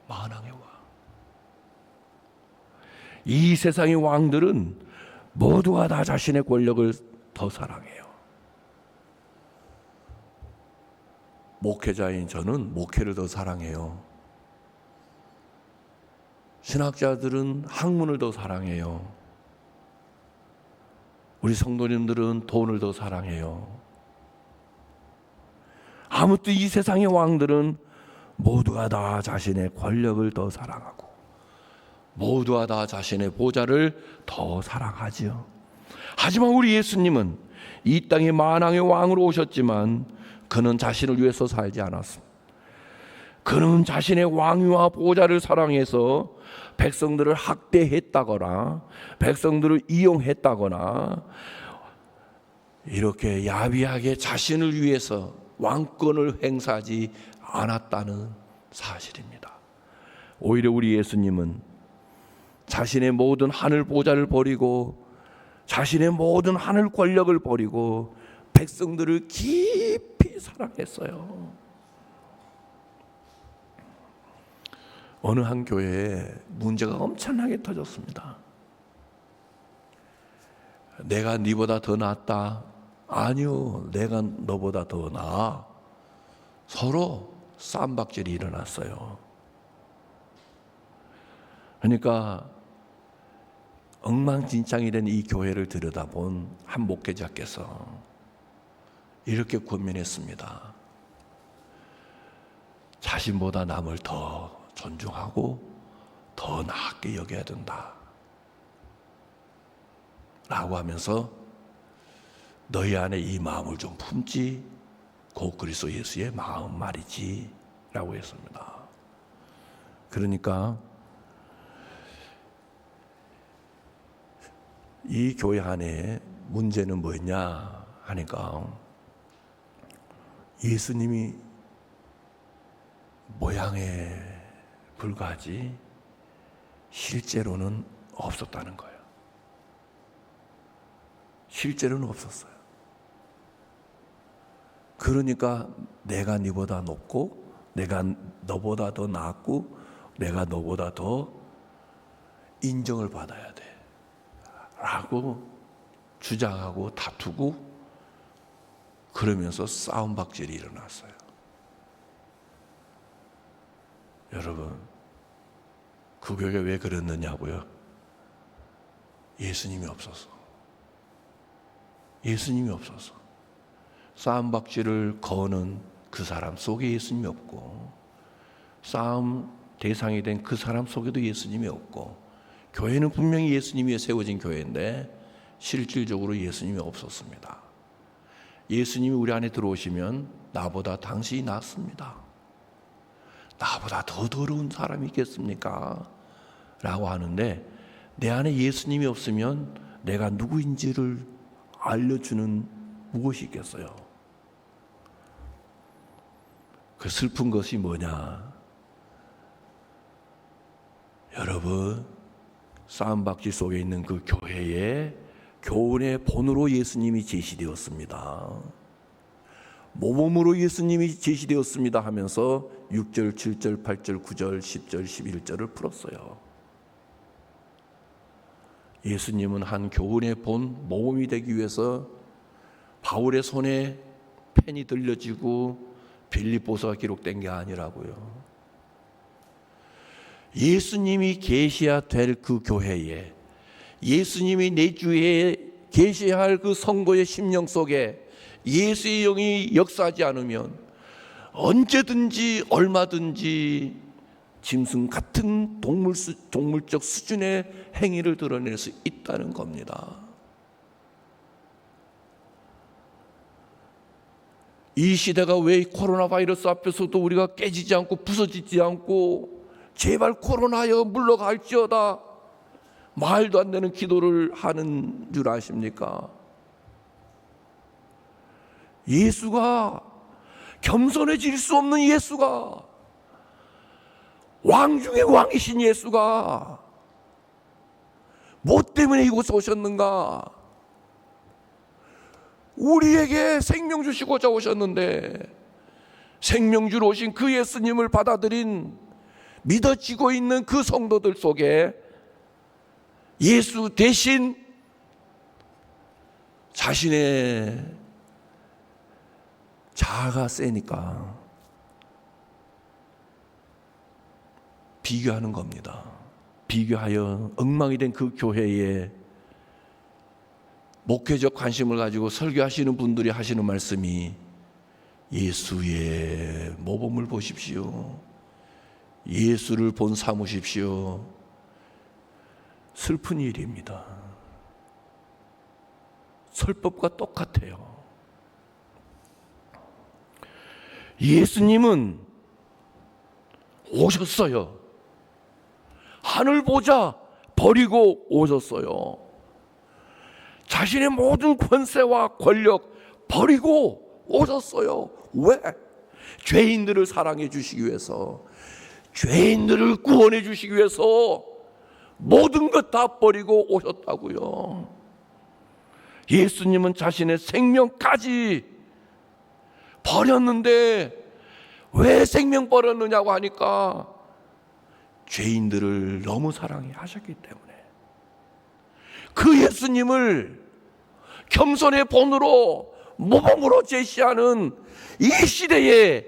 만왕의 왕. 이 세상의 왕들은 모두가 다 자신의 권력을 더 사랑해요. 목회자인 저는 목회를 더 사랑해요. 신학자들은 학문을 더 사랑해요. 우리 성도님들은 돈을 더 사랑해요. 아무튼 이 세상의 왕들은 모두가 다 자신의 권력을 더 사랑하고, 모두가 다 자신의 보좌를 더 사랑하지요. 하지만 우리 예수님은 이 땅에 만왕의 왕으로 오셨지만 그는 자신을 위해서 살지 않았습니다. 그는 자신의 왕위와 보좌를 사랑해서 백성들을 학대했다거나 백성들을 이용했다거나 이렇게 야비하게 자신을 위해서 왕권을 행사하지 않았다는 사실입니다. 오히려 우리 예수님은 자신의 모든 하늘 보좌를 버리고 자신의 모든 하늘 권력을 버리고 백성들을 깊이 사랑했어요. 어느 한 교회에 문제가 엄청나게 터졌습니다. 내가 네보다 더 낫다. 아니요, 내가 너보다 더 나아. 서로 쌈박질이 일어났어요. 그러니까 엉망진창이 된 이 교회를 들여다본 한 목회자께서 이렇게 권면했습니다. 자신보다 남을 더 존중하고 더 나게 여겨야 된다 라고 하면서 너희 안에 이 마음을 좀 품지, 곧 그리스도 예수의 마음 말이지 라고 했습니다. 그러니까 이 교회 안에 문제는 뭐냐 하니까 예수님이 모양에 불과하지 실제로는 없었다는 거예요. 실제로는 없었어요. 그러니까 내가 네보다 높고 내가 너보다 더 낫고 내가 너보다 더 인정을 받아야 돼 라고 주장하고 다투고 그러면서 싸움박질이 일어났어요. 여러분, 그 교회가 왜 그랬느냐고요? 예수님이 없어서. 예수님이 없어서. 싸움박질을 거는 그 사람 속에 예수님이 없고 싸움 대상이 된 그 사람 속에도 예수님이 없고 교회는 분명히 예수님 위에 세워진 교회인데 실질적으로 예수님이 없었습니다. 예수님이 우리 안에 들어오시면 나보다 당신이 낫습니다. 나보다 더 더러운 사람이 있겠습니까? 라고 하는데 내 안에 예수님이 없으면 내가 누구인지를 알려주는 무엇이 있겠어요? 그 슬픈 것이 뭐냐? 여러분, 싸움박질 속에 있는 그 교회에 교훈의 본으로 예수님이 제시되었습니다. 모범으로 예수님이 제시되었습니다 하면서 6절, 7절, 8절, 9절, 10절, 11절을 풀었어요. 예수님은 한 교훈의 본 모범이 되기 위해서 바울의 손에 펜이 들려지고 빌립보서가 기록된 게 아니라고요. 예수님이 계셔야 될 그 교회에 예수님이 내주에 계셔야 할 그 성도의 심령 속에 예수의 영이 역사하지 않으면 언제든지 얼마든지 짐승 같은 동물적 수준의 행위를 드러낼 수 있다는 겁니다. 이 시대가 왜 코로나 바이러스 앞에서도 우리가 깨지지 않고 부서지지 않고 제발 코로나여 물러갈지어다 말도 안 되는 기도를 하는 줄 아십니까? 예수가 겸손해질 수 없는 예수가 왕 중의 왕이신 예수가 뭐 때문에 이곳에 오셨는가? 우리에게 생명 주시고자 오셨는데 생명 주러 오신 그 예수님을 받아들인 믿어지고 있는 그 성도들 속에 예수 대신 자신의 자아가 세니까 비교하는 겁니다. 비교하여 엉망이 된 그 교회에 목회적 관심을 가지고 설교하시는 분들이 하시는 말씀이 예수의 모범을 보십시오. 예수를 본 삼으십시오. 슬픈 일입니다. 설법과 똑같아요. 예수님은 오셨어요. 하늘 보자 버리고 오셨어요. 자신의 모든 권세와 권력 버리고 오셨어요. 왜? 죄인들을 사랑해 주시기 위해서, 죄인들을 구원해 주시기 위해서 모든 것 다 버리고 오셨다고요. 예수님은 자신의 생명까지 버렸는데 왜 생명 버렸느냐고 하니까 죄인들을 너무 사랑해 하셨기 때문에. 그 예수님을 겸손의 본으로 모범으로 제시하는 이 시대에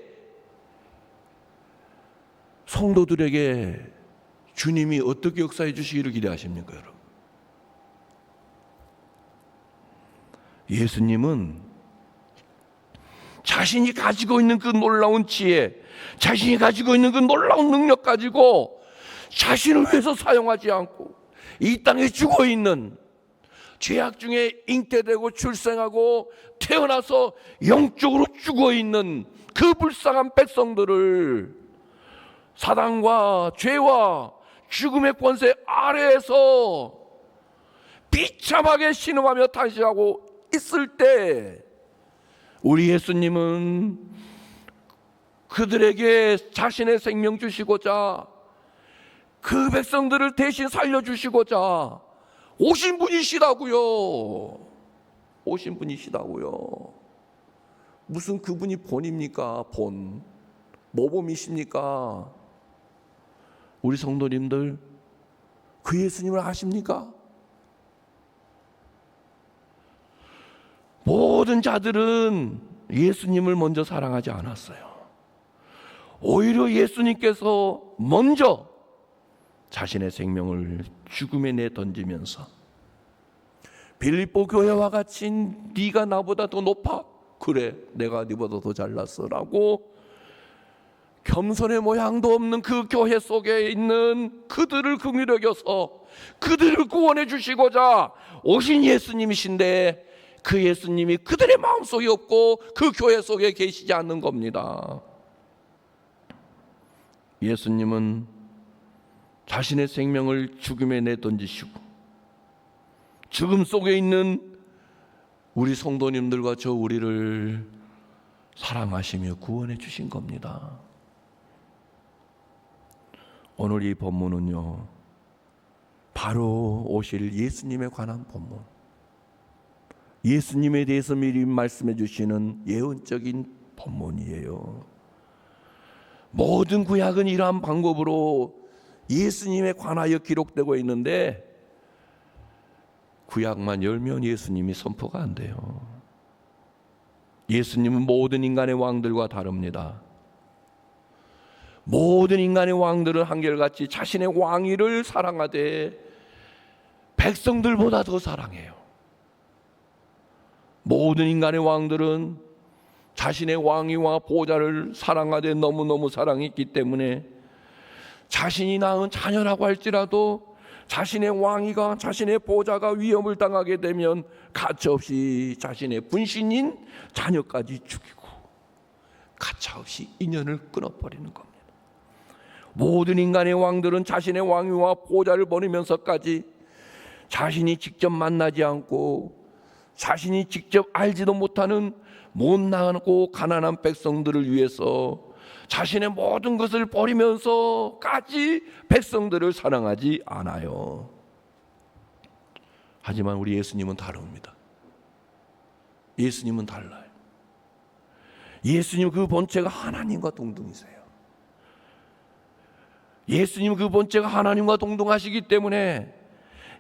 성도들에게 주님이 어떻게 역사해 주시기를 기대하십니까, 여러분? 예수님은 자신이 가지고 있는 그 놀라운 지혜, 자신이 가지고 있는 그 놀라운 능력 가지고 자신을 위해서 사용하지 않고 이 땅에 죽어 있는 죄악 중에 잉태되고 출생하고 태어나서 영적으로 죽어있는 그 불쌍한 백성들을 사단과 죄와 죽음의 권세 아래에서 비참하게 신음하며 탄식하고 있을 때 우리 예수님은 그들에게 자신의 생명 주시고자 그 백성들을 대신 살려주시고자 오신 분이시다고요. 오신 분이시다고요. 무슨 그분이 본입니까? 본 모범이십니까? 우리 성도님들 그 예수님을 아십니까? 모든 자들은 예수님을 먼저 사랑하지 않았어요. 오히려 예수님께서 먼저 자신의 생명을 죽음에 내던지면서 빌립보 교회와 같이 네가 나보다 더 높아? 그래, 내가 네보다 더 잘났어 라고 겸손의 모양도 없는 그 교회 속에 있는 그들을 긍휼히 여겨서 그들을 구원해 주시고자 오신 예수님이신데 그 예수님이 그들의 마음속에 없고 그 교회 속에 계시지 않는 겁니다. 예수님은 자신의 생명을 죽음에 내던지시고 죽음 속에 있는 우리 성도님들과 저 우리를 사랑하시며 구원해 주신 겁니다. 오늘 이 본문은요, 바로 오실 예수님에 관한 본문, 예수님에 대해서 미리 말씀해 주시는 예언적인 본문이에요. 모든 구약은 이러한 방법으로 예수님에 관하여 기록되고 있는데 구약만 열면 예수님이 선포가 안 돼요. 예수님은 모든 인간의 왕들과 다릅니다. 모든 인간의 왕들은 한결같이 자신의 왕위를 사랑하되 백성들보다 더 사랑해요. 모든 인간의 왕들은 자신의 왕위와 보좌를 사랑하되 너무너무 사랑했기 때문에 자신이 낳은 자녀라고 할지라도 자신의 왕위가 자신의 보좌가 위협을 당하게 되면 가차없이 자신의 분신인 자녀까지 죽이고 가차없이 인연을 끊어버리는 겁니다. 모든 인간의 왕들은 자신의 왕위와 보좌를 버리면서까지 자신이 직접 만나지 않고 자신이 직접 알지도 못하는 못나고 가난한 백성들을 위해서 자신의 모든 것을 버리면서까지 백성들을 사랑하지 않아요. 하지만 우리 예수님은 다릅니다. 예수님은 달라요. 예수님 그 본체가 하나님과 동등이세요. 예수님 그 본체가 하나님과 동등하시기 때문에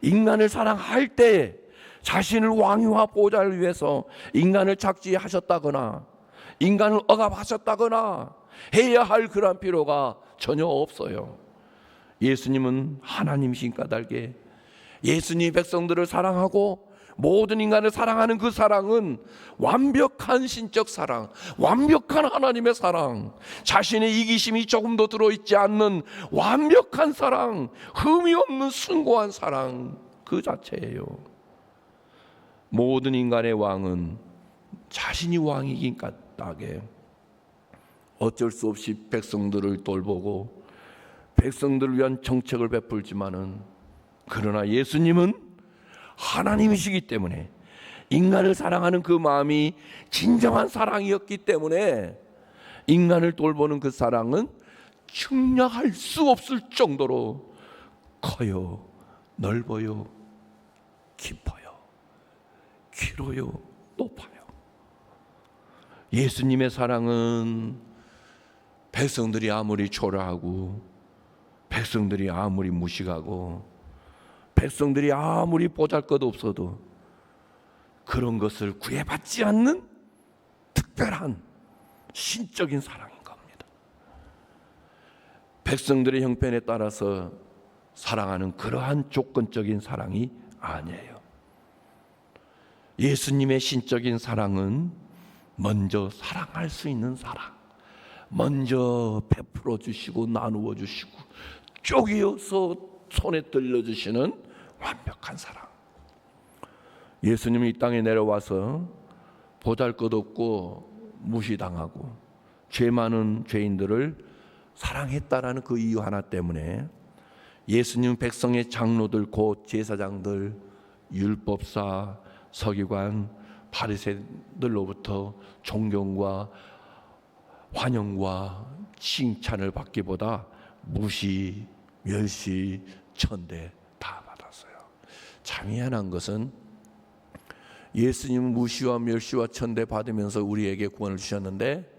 인간을 사랑할 때 자신을 왕위와 보좌를 위해서 인간을 착지하셨다거나 인간을 억압하셨다거나 해야 할 그런 필요가 전혀 없어요. 예수님은 하나님이신 까닭에 예수님 백성들을 사랑하고 모든 인간을 사랑하는 그 사랑은 완벽한 신적 사랑, 완벽한 하나님의 사랑, 자신의 이기심이 조금도 들어있지 않는 완벽한 사랑, 흠이 없는 숭고한 사랑 그 자체예요. 모든 인간의 왕은 자신이 왕이긴 까닭에 어쩔 수 없이 백성들을 돌보고 백성들을 위한 정책을 베풀지만은 그러나 예수님은 하나님이시기 때문에 인간을 사랑하는 그 마음이 진정한 사랑이었기 때문에 인간을 돌보는 그 사랑은 측량할 수 없을 정도로 커요, 넓어요, 깊어요, 길어요, 높아요. 예수님의 사랑은 백성들이 아무리 초라하고 백성들이 아무리 무식하고 백성들이 아무리 보잘것없어도 그런 것을 구애받지 않는 특별한 신적인 사랑인 겁니다. 백성들의 형편에 따라서 사랑하는 그러한 조건적인 사랑이 아니에요. 예수님의 신적인 사랑은 먼저 사랑할 수 있는 사랑, 먼저 베풀어 주시고 나누어 주시고 쪼개어서 손에 들려주시는 완벽한 사랑. 예수님이 이 땅에 내려와서 보잘것없고 무시당하고 죄 많은 죄인들을 사랑했다라는 그 이유 하나 때문에 예수님 백성의 장로들 곧 제사장들, 율법사, 서기관, 바리새인들로부터 존경과 환영과 칭찬을 받기보다 무시, 멸시, 천대 다 받았어요. 참 희한한 것은 예수님은 무시와 멸시와 천대 받으면서 우리에게 구원을 주셨는데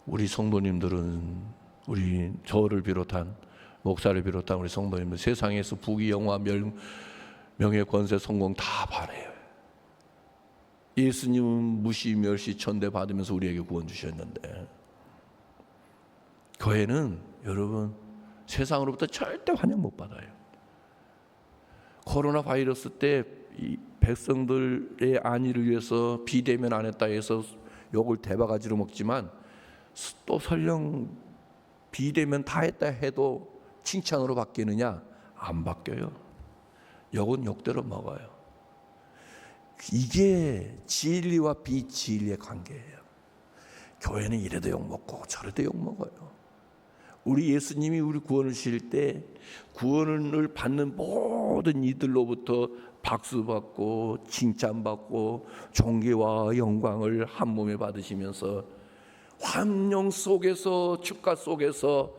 우리 성도님들은 우리 저를 비롯한 목사를 비롯한 우리 성도님들 세상에서 부귀 영화 명예 권세 성공 다 바래요. 예수님은 무시 멸시 천대 받으면서 우리에게 구원 주셨는데 교회는 여러분 세상으로부터 절대 환영 못 받아요. 코로나 바이러스 때 이 백성들의 안위를 위해서 비대면 안 했다 해서 욕을 대바가지로 먹지만 또 설령 비대면 다 했다 해도 칭찬으로 바뀌느냐? 안 바뀌어요. 욕은 욕대로 먹어요. 이게 진리와 비진리의 관계예요. 교회는 이래도 욕먹고 저래도 욕먹어요. 우리 예수님이 우리 구원을 주실 때 구원을 받는 모든 이들로부터 박수받고 칭찬받고 존귀와 영광을 한 몸에 받으시면서 환영 속에서 축가 속에서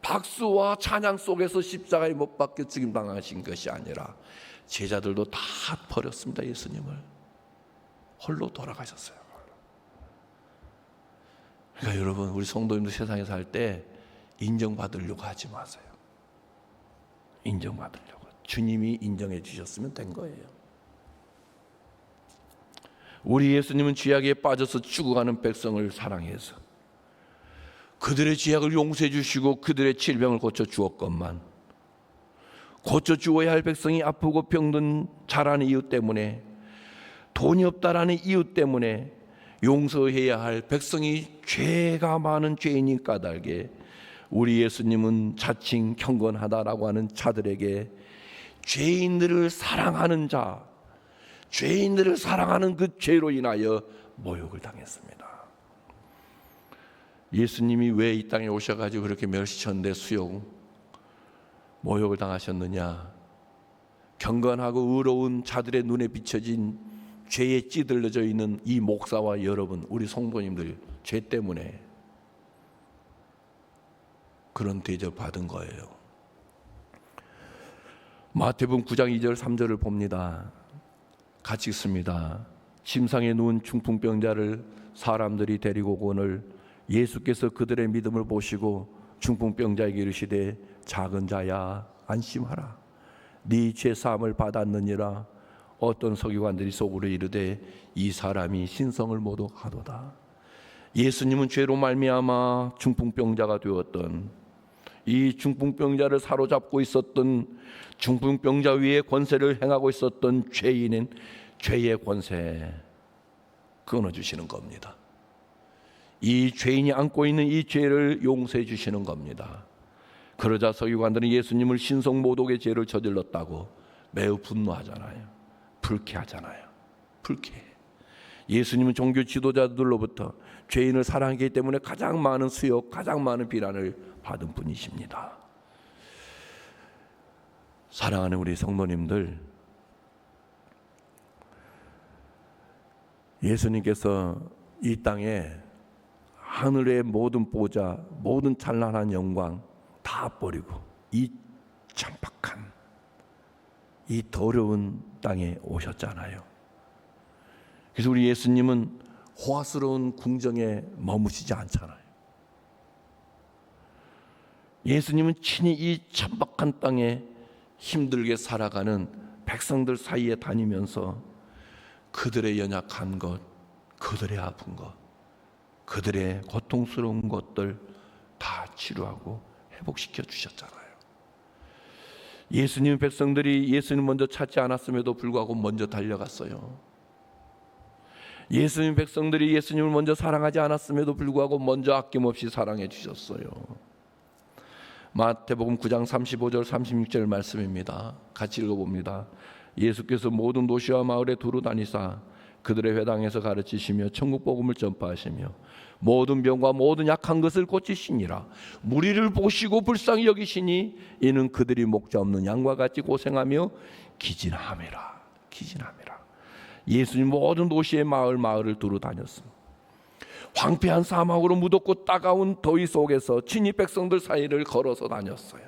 박수와 찬양 속에서 십자가에 못 박혀 죽임 당하신 것이 아니라 제자들도 다 버렸습니다. 예수님을 홀로 돌아가셨어요. 그러니까 여러분 우리 성도님들 세상에 살 때 인정받으려고 하지 마세요. 인정받으려고 주님이 인정해 주셨으면 된 거예요. 우리 예수님은 죄악에 빠져서 죽어가는 백성을 사랑해서 그들의 죄악을 용서해 주시고 그들의 질병을 고쳐 주었건만 고쳐 주어야 할 백성이 아프고 병든 자라는 이유 때문에 돈이 없다라는 이유 때문에 용서해야 할 백성이 죄가 많은 죄인인 까닭에 우리 예수님은 자칭 경건하다라고 하는 자들에게 죄인들을 사랑하는 자, 죄인들을 사랑하는 그 죄로 인하여 모욕을 당했습니다. 예수님이 왜 이 땅에 오셔가지고 그렇게 멸시천대 수용 모욕을 당하셨느냐? 경건하고 의로운 자들의 눈에 비춰진 죄에 찌들러져 있는 이 목사와 여러분, 우리 성도님들 죄 때문에 그런 대접 받은 거예요. 마태복음 9장 2절 3절을 봅니다. 같이 읽습니다. 침상에 누운 중풍병자를 사람들이 데리고 오거늘 예수께서 그들의 믿음을 보시고 중풍병자에게 이르시되 작은 자야 안심하라 네 죄 사함을 받았느니라. 어떤 서기관들이 속으로 이르되 이 사람이 신성을 모독하도다. 예수님은 죄로 말미암아 중풍병자가 되었던 이 중풍병자를 사로잡고 있었던 중풍병자 위에 권세를 행하고 있었던 죄인은 죄의 권세 끊어주시는 겁니다. 이 죄인이 안고 있는 이 죄를 용서해 주시는 겁니다. 그러자 서기관들은 예수님을 신성모독의 죄를 저질렀다고 매우 분노하잖아요. 불쾌하잖아요. 불쾌해. 예수님은 종교 지도자들로부터 죄인을 사랑하기 때문에 가장 많은 수욕, 가장 많은 비난을 받은 분이십니다. 사랑하는 우리 성도님들, 예수님께서 이 땅에 하늘의 모든 보좌, 모든 찬란한 영광 다 버리고 이 천박한, 이 더러운 땅에 오셨잖아요. 그래서 우리 예수님은 호화스러운 궁정에 머무시지 않잖아요. 예수님은 친히 이 천박한 땅에 힘들게 살아가는 백성들 사이에 다니면서 그들의 연약한 것, 그들의 아픈 것, 그들의 고통스러운 것들 다 치료하고 회복시켜 주셨잖아요. 예수님 백성들이 예수님 먼저 찾지 않았음에도 불구하고 먼저 달려갔어요. 예수님 백성들이 예수님을 먼저 사랑하지 않았음에도 불구하고 먼저 아낌없이 사랑해 주셨어요. 마태복음 9장 35절 36절 말씀입니다. 같이 읽어봅니다. 예수께서 모든 도시와 마을에 두루 다니사 그들의 회당에서 가르치시며 천국 복음을 전파하시며 모든 병과 모든 약한 것을 고치시니라. 무리를 보시고 불쌍히 여기시니 이는 그들이 목자 없는 양과 같이 고생하며 기진함이라. 예수님 모든 도시의 마을을 두루 다녔습니다. 황폐한 사막으로 무덥고 따가운 더위 속에서 친히 백성들 사이를 걸어서 다녔어요.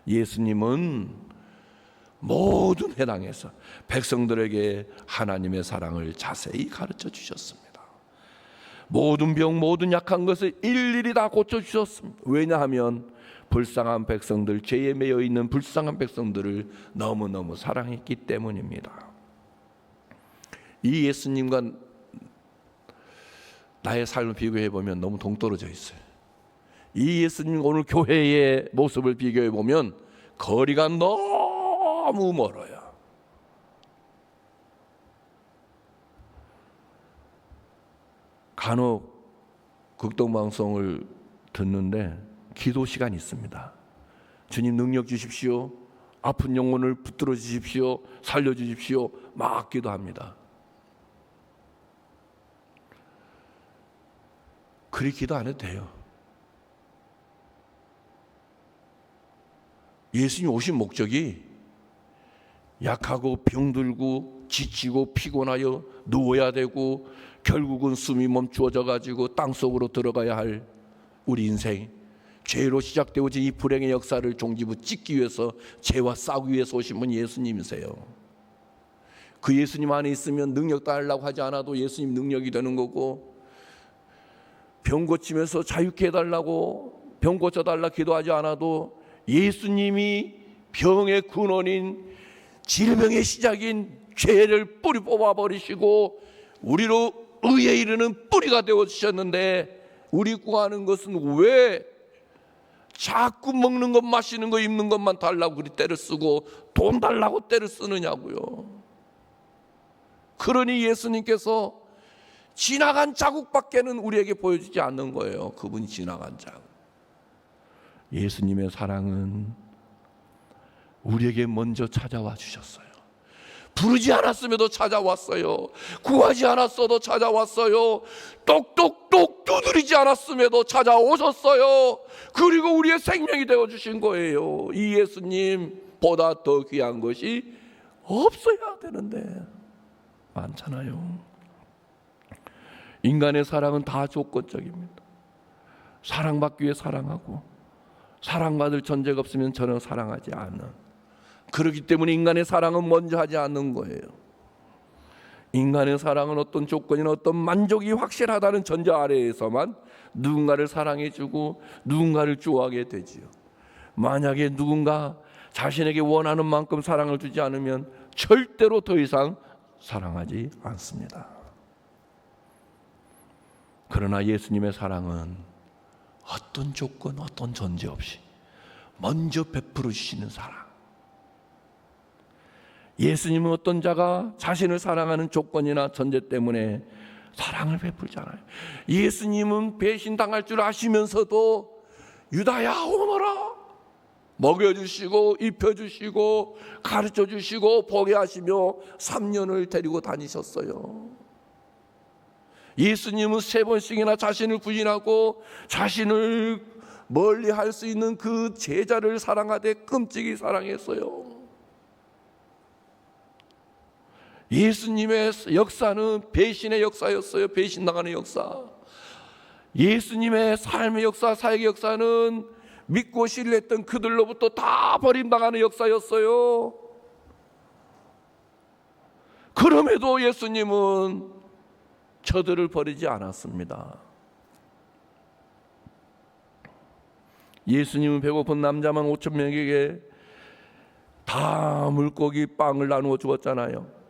예수님은 모든 회당에서 백성들에게 하나님의 사랑을 자세히 가르쳐 주셨습니다. 모든 병, 모든 약한 것을 일일이 다 고쳐주셨습니다. 왜냐하면 불쌍한 백성들, 죄에 매여 있는 불쌍한 백성들을 너무너무 사랑했기 때문입니다. 이 예수님과 나의 삶을 비교해 보면 너무 동떨어져 있어요. 이 예수님 오늘 교회의 모습을 비교해 보면 거리가 너무 멀어요. 간혹 극동방송을 듣는데 기도 시간이 있습니다. 주님 능력 주십시오. 아픈 영혼을 붙들어 주십시오. 살려 주십시오. 막 기도합니다. 그리 기도 안 해도 돼요. 예수님 오신 목적이 약하고 병들고 지치고 피곤하여 누워야 되고 결국은 숨이 멈추어져 가지고 땅속으로 들어가야 할 우리 인생, 죄로 시작되어진 이 불행의 역사를 종지부 찍기 위해서, 죄와 싸우기 위해서 오신 분 예수님이세요. 그 예수님 안에 있으면 능력 달라고 하지 않아도 예수님 능력이 되는 거고, 병 고치면서 자유케 해달라고, 병 고쳐달라 기도하지 않아도 예수님이 병의 근원인, 질병의 시작인 죄를 뿌리 뽑아버리시고 우리로 의에 이르는 뿌리가 되어주셨는데, 우리 구하는 것은 왜 자꾸 먹는 것, 마시는 것, 입는 것만 달라고 그리 때를 쓰고 돈 달라고 때를 쓰느냐고요. 그러니 예수님께서 지나간 자국밖에는 우리에게 보여주지 않는 거예요. 그분이 지나간 자국. 예수님의 사랑은 우리에게 먼저 찾아와 주셨어요. 부르지 않았음에도 찾아왔어요. 구하지 않았어도 찾아왔어요. 똑똑똑 두드리지 않았음에도 찾아오셨어요. 그리고 우리의 생명이 되어주신 거예요. 이 예수님보다 더 귀한 것이 없어야 되는데 많잖아요. 인간의 사랑은 다 조건적입니다. 사랑받기 위해 사랑하고, 사랑받을 전제가 없으면 저는 사랑하지 않는, 그렇기 때문에 인간의 사랑은 먼저 하지 않는 거예요. 인간의 사랑은 어떤 조건이나 어떤 만족이 확실하다는 전제 아래에서만 누군가를 사랑해주고 누군가를 좋아하게 되지요. 만약에 누군가 자신에게 원하는 만큼 사랑을 주지 않으면 절대로 더 이상 사랑하지 않습니다. 그러나 예수님의 사랑은 어떤 조건, 어떤 전제 없이 먼저 베풀어 주시는 사랑. 예수님은 어떤 자가 자신을 사랑하는 조건이나 전제 때문에 사랑을 베풀잖아요. 예수님은 배신당할 줄 아시면서도 유다야 오너라 먹여주시고 입혀주시고 가르쳐주시고 보게 하시며 3년을 데리고 다니셨어요. 예수님은 3번씩이나 자신을 부인하고 자신을 멀리 할 수 있는 그 제자를 사랑하되 끔찍이 사랑했어요. 예수님의 역사는 배신의 역사였어요. 배신당하는 역사. 예수님의 삶의 역사, 사역의 역사는 믿고 신뢰했던 그들로부터 다 버림당하는 역사였어요. 그럼에도 예수님은 저들을 버리지 않았습니다. 예수님은 배고픈 남자만 5,000명에게 다 물고기 빵을 나누어 주었잖아요.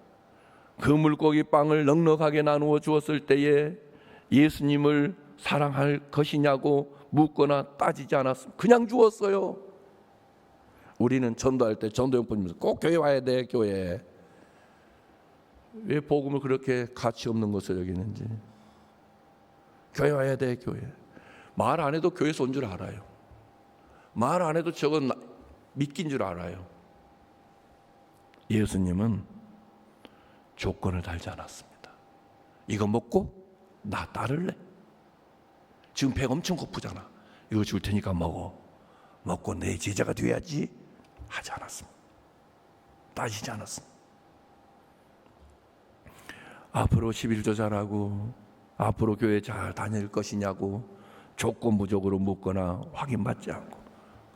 그 물고기 빵을 넉넉하게 나누어 주었을 때에 예수님을 사랑할 것이냐고 묻거나 따지지 않았습니다. 그냥 주었어요. 우리는 전도할 때 전도용품이면서 꼭 교회 와야 돼. 교회. 왜 복음을 그렇게 가치 없는 것을 여기는지. 교회 와야 돼. 교회. 말 안 해도 교회에서 온 줄 알아요. 말 안 해도 저건 믿긴 줄 알아요. 예수님은 조건을 달지 않았습니다. 이거 먹고 나 따를래? 지금 배가 엄청 고프잖아. 이거 줄 테니까 먹어. 먹고 내 제자가 돼야지. 하지 않았습니다. 따지지 않았습니다. 앞으로 11조 잘하고 앞으로 교회 잘 다닐 것이냐고 조건부적으로 묻거나 확인받지 않고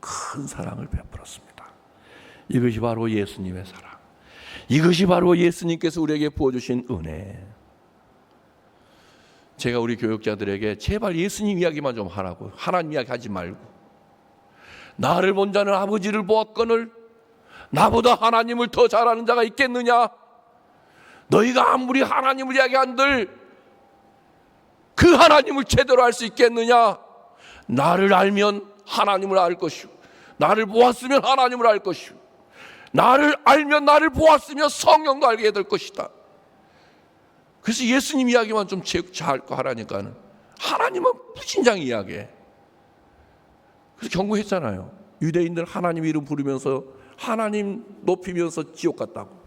큰 사랑을 베풀었습니다. 이것이 바로 예수님의 사랑, 이것이 바로 예수님께서 우리에게 부어주신 은혜. 제가 우리 교육자들에게 제발 예수님 이야기만 좀 하라고, 하나님 이야기 하지 말고, 나를 본 자는 아버지를 보았거늘 나보다 하나님을 더 잘 아는 자가 있겠느냐? 너희가 아무리 하나님을 이야기한들 그 하나님을 제대로 알 수 있겠느냐? 나를 알면 하나님을 알 것이요, 나를 보았으면 하나님을 알 것이요, 나를 알면 나를 보았으면 성령도 알게 될 것이다. 그래서 예수님 이야기만 좀 잘 하라니까는 하나님은 무진장 이야기해. 그래서 경고했잖아요. 유대인들 하나님 이름 부르면서 하나님 높이면서 지옥 갔다고.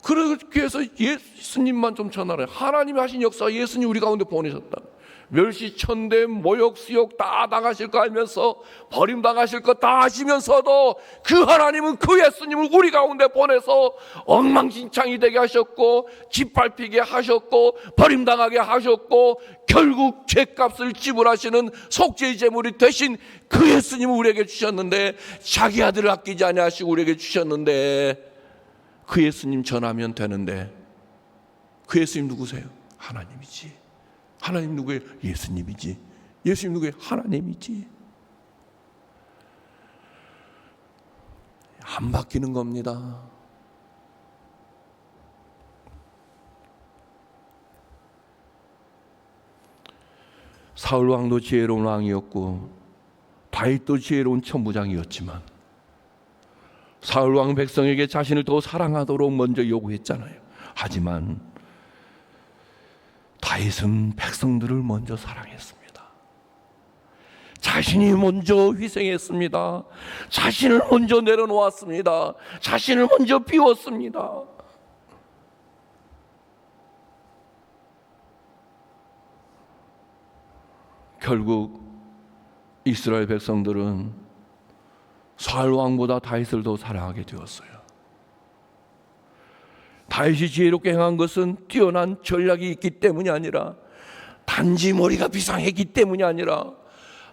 그렇게 해서 예수님만 좀 전하래. 하나님이 하신 역사 예수님 우리 가운데 보내셨다. 멸시, 천대, 모욕, 수욕 다 당하실 거 알면서, 버림당하실 거 다 아시면서도 그 하나님은 그 예수님을 우리 가운데 보내서 엉망진창이 되게 하셨고, 짓밟히게 하셨고, 버림당하게 하셨고, 결국 죄값을 지불하시는 속죄의 제물이 되신 그 예수님을 우리에게 주셨는데, 자기 아들을 아끼지 아니하시고 우리에게 주셨는데, 그 예수님 전하면 되는데, 그 예수님 누구세요? 하나님이지. 하나님 누구예요? 예수님이지. 예수님 누구예요? 하나님이지. 안 바뀌는 겁니다. 사울 왕도 지혜로운 왕이었고 다윗도 지혜로운 천부장이었지만 사울 왕 백성에게 자신을 더 사랑하도록 먼저 요구했잖아요. 하지만 다윗은 백성들을 먼저 사랑했습니다. 자신이 먼저 희생했습니다. 자신을 먼저 내려놓았습니다. 자신을 먼저 비웠습니다. 결국 이스라엘 백성들은 사울 왕보다 다윗을 더 사랑하게 되었어요. 다윗이 지혜롭게 행한 것은 뛰어난 전략이 있기 때문이 아니라, 단지 머리가 비상했기 때문이 아니라,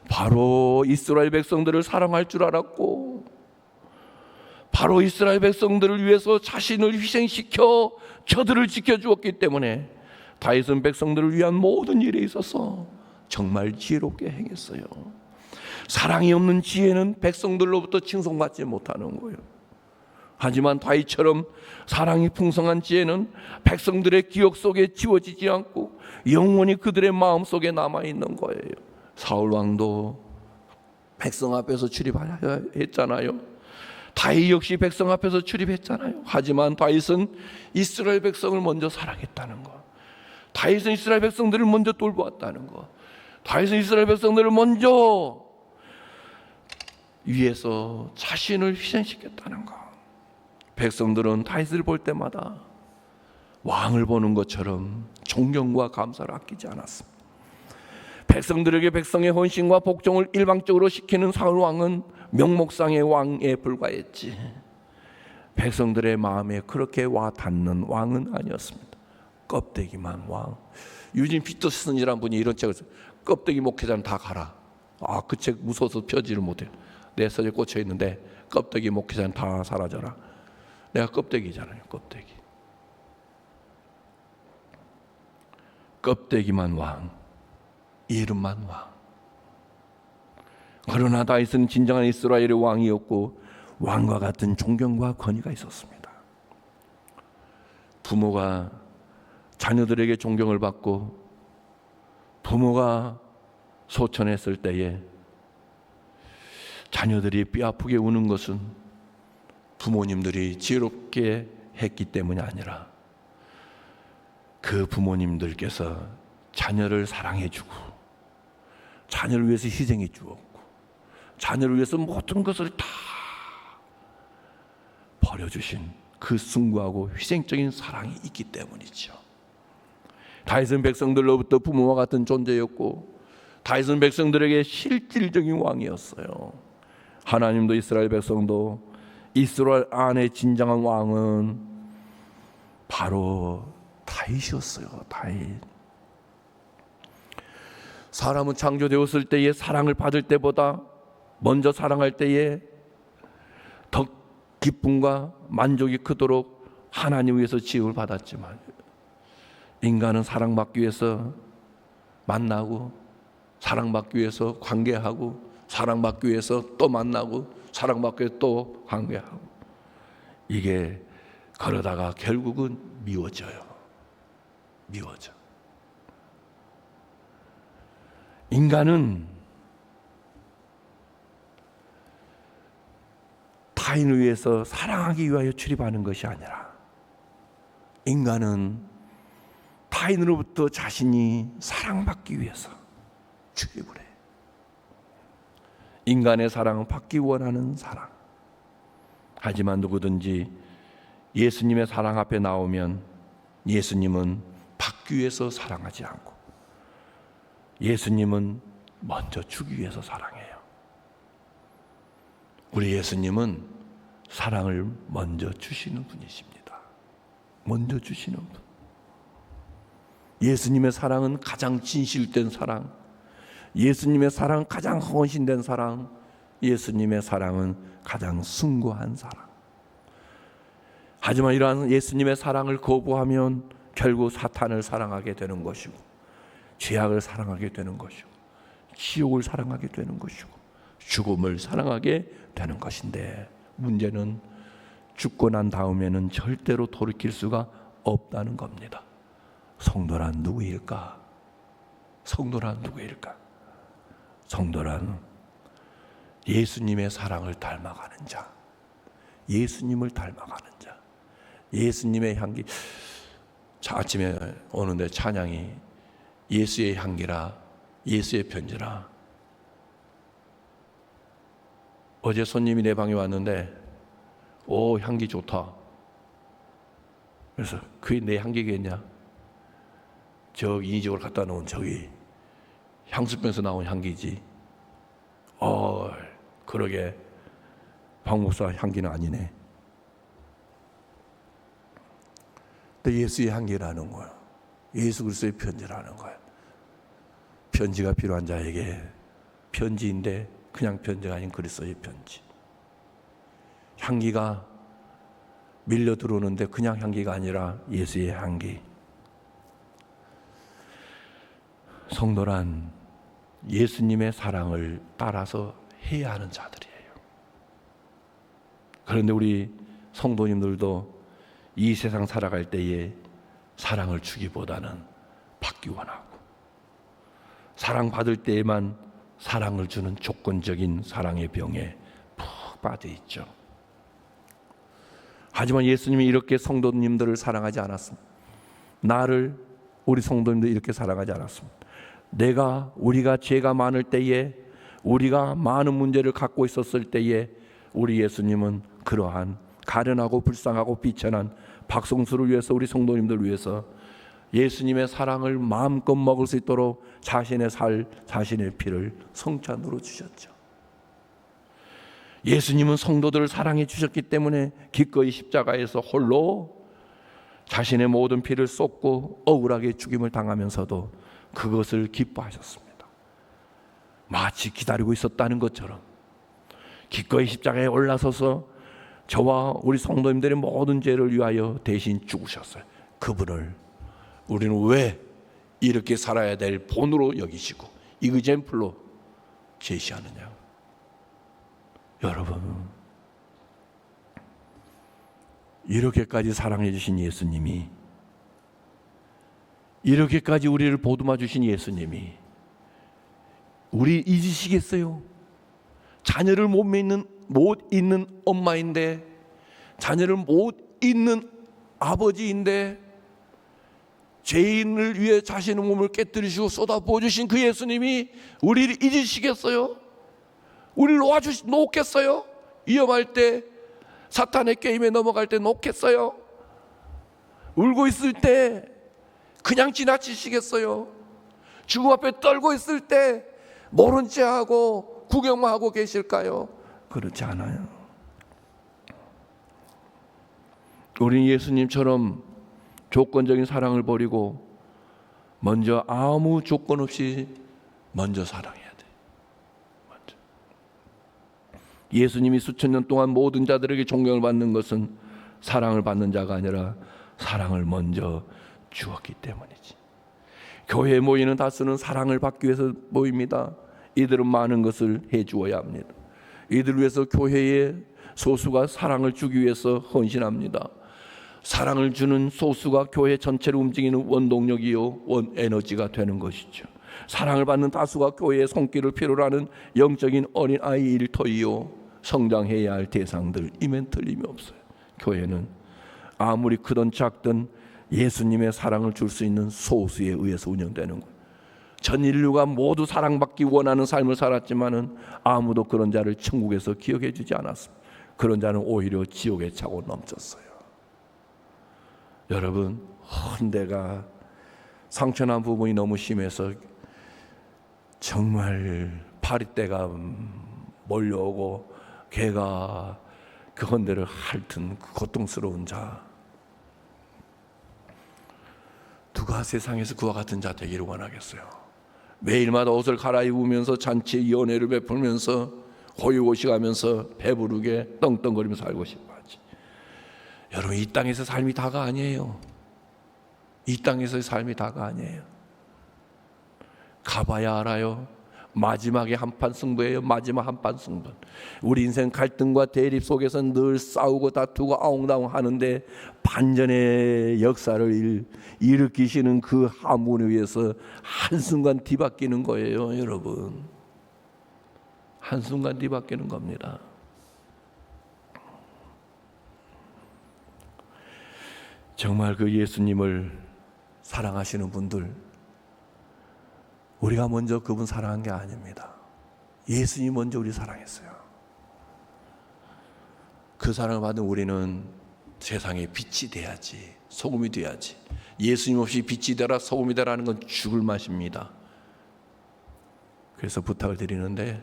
바로 이스라엘 백성들을 사랑할 줄 알았고, 바로 이스라엘 백성들을 위해서 자신을 희생시켜 저들을 지켜주었기 때문에 다윗은 백성들을 위한 모든 일에 있어서 정말 지혜롭게 행했어요. 사랑이 없는 지혜는 백성들로부터 칭송받지 못하는 거예요. 하지만 다윗처럼 사랑이 풍성한 지혜는 백성들의 기억 속에 지워지지 않고 영원히 그들의 마음 속에 남아있는 거예요. 사울 왕도 백성 앞에서 출입해야 했잖아요. 다윗 역시 백성 앞에서 출입했잖아요. 하지만 다윗은 이스라엘 백성을 먼저 사랑했다는 것, 다윗은 이스라엘 백성들을 먼저 돌보았다는 것, 다윗은 이스라엘 백성들을 먼저 위해서 자신을 희생시켰다는 것. 백성들은 다윗을 볼 때마다 왕을 보는 것처럼 존경과 감사를 아끼지 않았습니다. 백성들에게 백성의 헌신과 복종을 일방적으로 시키는 사울 왕은 명목상의 왕에 불과했지, 백성들의 마음에 그렇게 와 닿는 왕은 아니었습니다. 껍데기만 왕. 유진 피터슨이라는 분이 이런 책을 써요. 껍데기 목회자는 다 가라. 그 책 무서워서 펴지를 못해요. 내 서재 꽂혀 있는데, 껍데기 목회자는 다 사라져라. 내가 껍데기잖아요. 껍데기만 왕, 이름만 왕. 그러나 다윗은 진정한 이스라엘의 왕이었고 왕과 같은 존경과 권위가 있었습니다. 부모가 자녀들에게 존경을 받고 부모가 소천했을 때에 자녀들이 뼈아프게 우는 것은 부모님들이 지혜롭게 했기 때문이 아니라 그 부모님들께서 자녀를 사랑해주고 자녀를 위해서 희생해 주었고 자녀를 위해서 모든 것을 다 버려주신 그 숭고하고 희생적인 사랑이 있기 때문이죠. 다윗은 백성들로부터 부모와 같은 존재였고 다윗은 백성들에게 실질적인 왕이었어요. 하나님도 이스라엘 백성도 이스라엘 안에 진정한 왕은 바로 다윗이었어요. 다윗. 사람은 창조되었을 때의 사랑을 받을 때보다 먼저 사랑할 때에 더 기쁨과 만족이 크도록 하나님 위해서 지음을 받았지만 인간은 사랑받기 위해서 만나고 사랑받기 위해서 관계하고 사랑받기 위해서 또 만나고 사랑받기 위해서 또 관계하고 이게 그러다가 결국은 미워져요. 미워져. 인간은 타인을 위해서 사랑하기 위하여 출입하는 것이 아니라 인간은 타인으로부터 자신이 사랑받기 위해서 출입을 해. 인간의 사랑은 받기 원하는 사랑. 하지만 누구든지 예수님의 사랑 앞에 나오면 예수님은 받기 위해서 사랑하지 않고 예수님은 먼저 주기 위해서 사랑해요. 우리 예수님은 사랑을 먼저 주시는 분이십니다. 먼저 주시는 분. 예수님의 사랑은 가장 진실된 사랑, 예수님의 사랑은 가장 헌신된 사랑, 예수님의 사랑은 가장 숭고한 사랑. 하지만 이러한 예수님의 사랑을 거부하면 결국 사탄을 사랑하게 되는 것이고 죄악을 사랑하게 되는 것이고 지옥을 사랑하게 되는 것이고 죽음을 사랑하게 되는 것인데 문제는 죽고 난 다음에는 절대로 돌이킬 수가 없다는 겁니다. 성도란 누구일까? 성도란 누구일까? 성도란 예수님의 사랑을 닮아가는 자, 예수님을 닮아가는 자, 예수님의 향기. 아침에 오는데 찬양이 예수의 향기라, 예수의 편지라. 어제 손님이 내 방에 왔는데 오, 향기 좋다. 그래서 그게 내 향기겠냐? 저기 이 집을 갖다 놓은 저기 향수병에서 나온 향기지. 그러게 박 목사 향기는 아니네. 근데 예수의 향기라는 거야. 예수 그리스도의 편지라는 거야. 편지가 필요한 자에게 편지인데 그냥 편지가 아닌 그리스도의 편지. 향기가 밀려 들어오는데 그냥 향기가 아니라 예수의 향기. 성도란 예수님의 사랑을 따라서 해야 하는 자들이에요. 그런데 우리 성도님들도 이 세상 살아갈 때에 사랑을 주기보다는 받기 원하고 사랑받을 때에만 사랑을 주는 조건적인 사랑의 병에 푹 빠져 있죠. 하지만 예수님이 이렇게 성도님들을 사랑하지 않았습니다. 나를, 우리 성도님들 이렇게 사랑하지 않았습니다. 우리가 죄가 많을 때에, 우리가 많은 문제를 갖고 있었을 때에 우리 예수님은 그러한 가련하고 불쌍하고 비천한 박성수를 위해서, 우리 성도님들 위해서 예수님의 사랑을 마음껏 먹을 수 있도록 자신의 자신의 피를 성찬으로 주셨죠. 예수님은 성도들을 사랑해 주셨기 때문에 기꺼이 십자가에서 홀로 자신의 모든 피를 쏟고 억울하게 죽임을 당하면서도 그것을 기뻐하셨습니다. 마치 기다리고 있었다는 것처럼 기꺼이 십자가에 올라서서 저와 우리 성도님들의 모든 죄를 위하여 대신 죽으셨어요. 그분을 우리는 왜 이렇게 살아야 될 본으로 여기시고 이그젬플로 제시하느냐. 여러분, 이렇게까지 사랑해 주신 예수님이, 이렇게까지 우리를 보듬어 주신 예수님이 우리 잊으시겠어요? 자녀를 못 잇는 엄마인데, 자녀를 못 잇는 아버지인데, 죄인을 위해 자신의 몸을 깨뜨리시고 쏟아부어 주신 그 예수님이 우리를 잊으시겠어요? 우리를 놓겠어요? 위험할 때 사탄의 게임에 넘어갈 때 놓겠어요? 울고 있을 때 그냥 지나치시겠어요? 죽음 앞에 떨고 있을 때 모른 채 하고 구경만 하고 계실까요? 그렇지 않아요. 우린 예수님처럼 조건적인 사랑을 버리고 먼저 아무 조건 없이 먼저 사랑해야 돼. 먼저. 예수님이 수천 년 동안 모든 자들에게 존경을 받는 것은 사랑을 받는 자가 아니라 사랑을 먼저 주었기 때문이지. 교회에 모이는 다수는 사랑을 받기 위해서 모입니다. 이들은 많은 것을 해주어야 합니다. 이들을 위해서 교회의 소수가 사랑을 주기 위해서 헌신합니다. 사랑을 주는 소수가 교회 전체를 움직이는 원동력이요 에너지가 되는 것이죠. 사랑을 받는 다수가 교회의 손길을 필요로 하는 영적인 어린아이 일터이요 성장해야 할 대상들이면 틀림이 없어요. 교회는 아무리 크든 작든 예수님의 사랑을 줄 수 있는 소수에 의해서 운영되는 거예요. 전 인류가 모두 사랑받기 원하는 삶을 살았지만은 아무도 그런 자를 천국에서 기억해 주지 않았습니다. 그런 자는 오히려 지옥에 차고 넘쳤어요. 여러분, 내가 상처난 부분이 너무 심해서 정말 파리떼가 몰려오고 개가 그 헌대를 핥은 그 고통스러운 자, 누가 세상에서 그와 같은 자 되기를 원하겠어요? 매일마다 옷을 갈아입으면서 잔치에 연회를 베풀면서 호의호식하면서 배부르게 떵떵거리면서 살고 싶어 하지. 여러분, 이 땅에서 삶이 다가 아니에요. 이 땅에서의 삶이 다가 아니에요. 가봐야 알아요. 마지막에 한판 승부예요. 마지막 한판 승부. 우리 인생 갈등과 대립 속에서 늘 싸우고 다투고 아웅다웅 하는데 반전의 역사를 일으키시는 그 하문을 위해서 한순간 뒤바뀌는 거예요. 여러분, 한순간 뒤바뀌는 겁니다. 정말 그 예수님을 사랑하시는 분들, 우리가 먼저 그분 사랑한 게 아닙니다. 예수님이 먼저 우리 사랑했어요. 그 사랑을 받은 우리는 세상에 빛이 돼야지, 소금이 돼야지. 예수님 없이 빛이 되라 소금이 되라는 건 죽을 맛입니다. 그래서 부탁을 드리는데,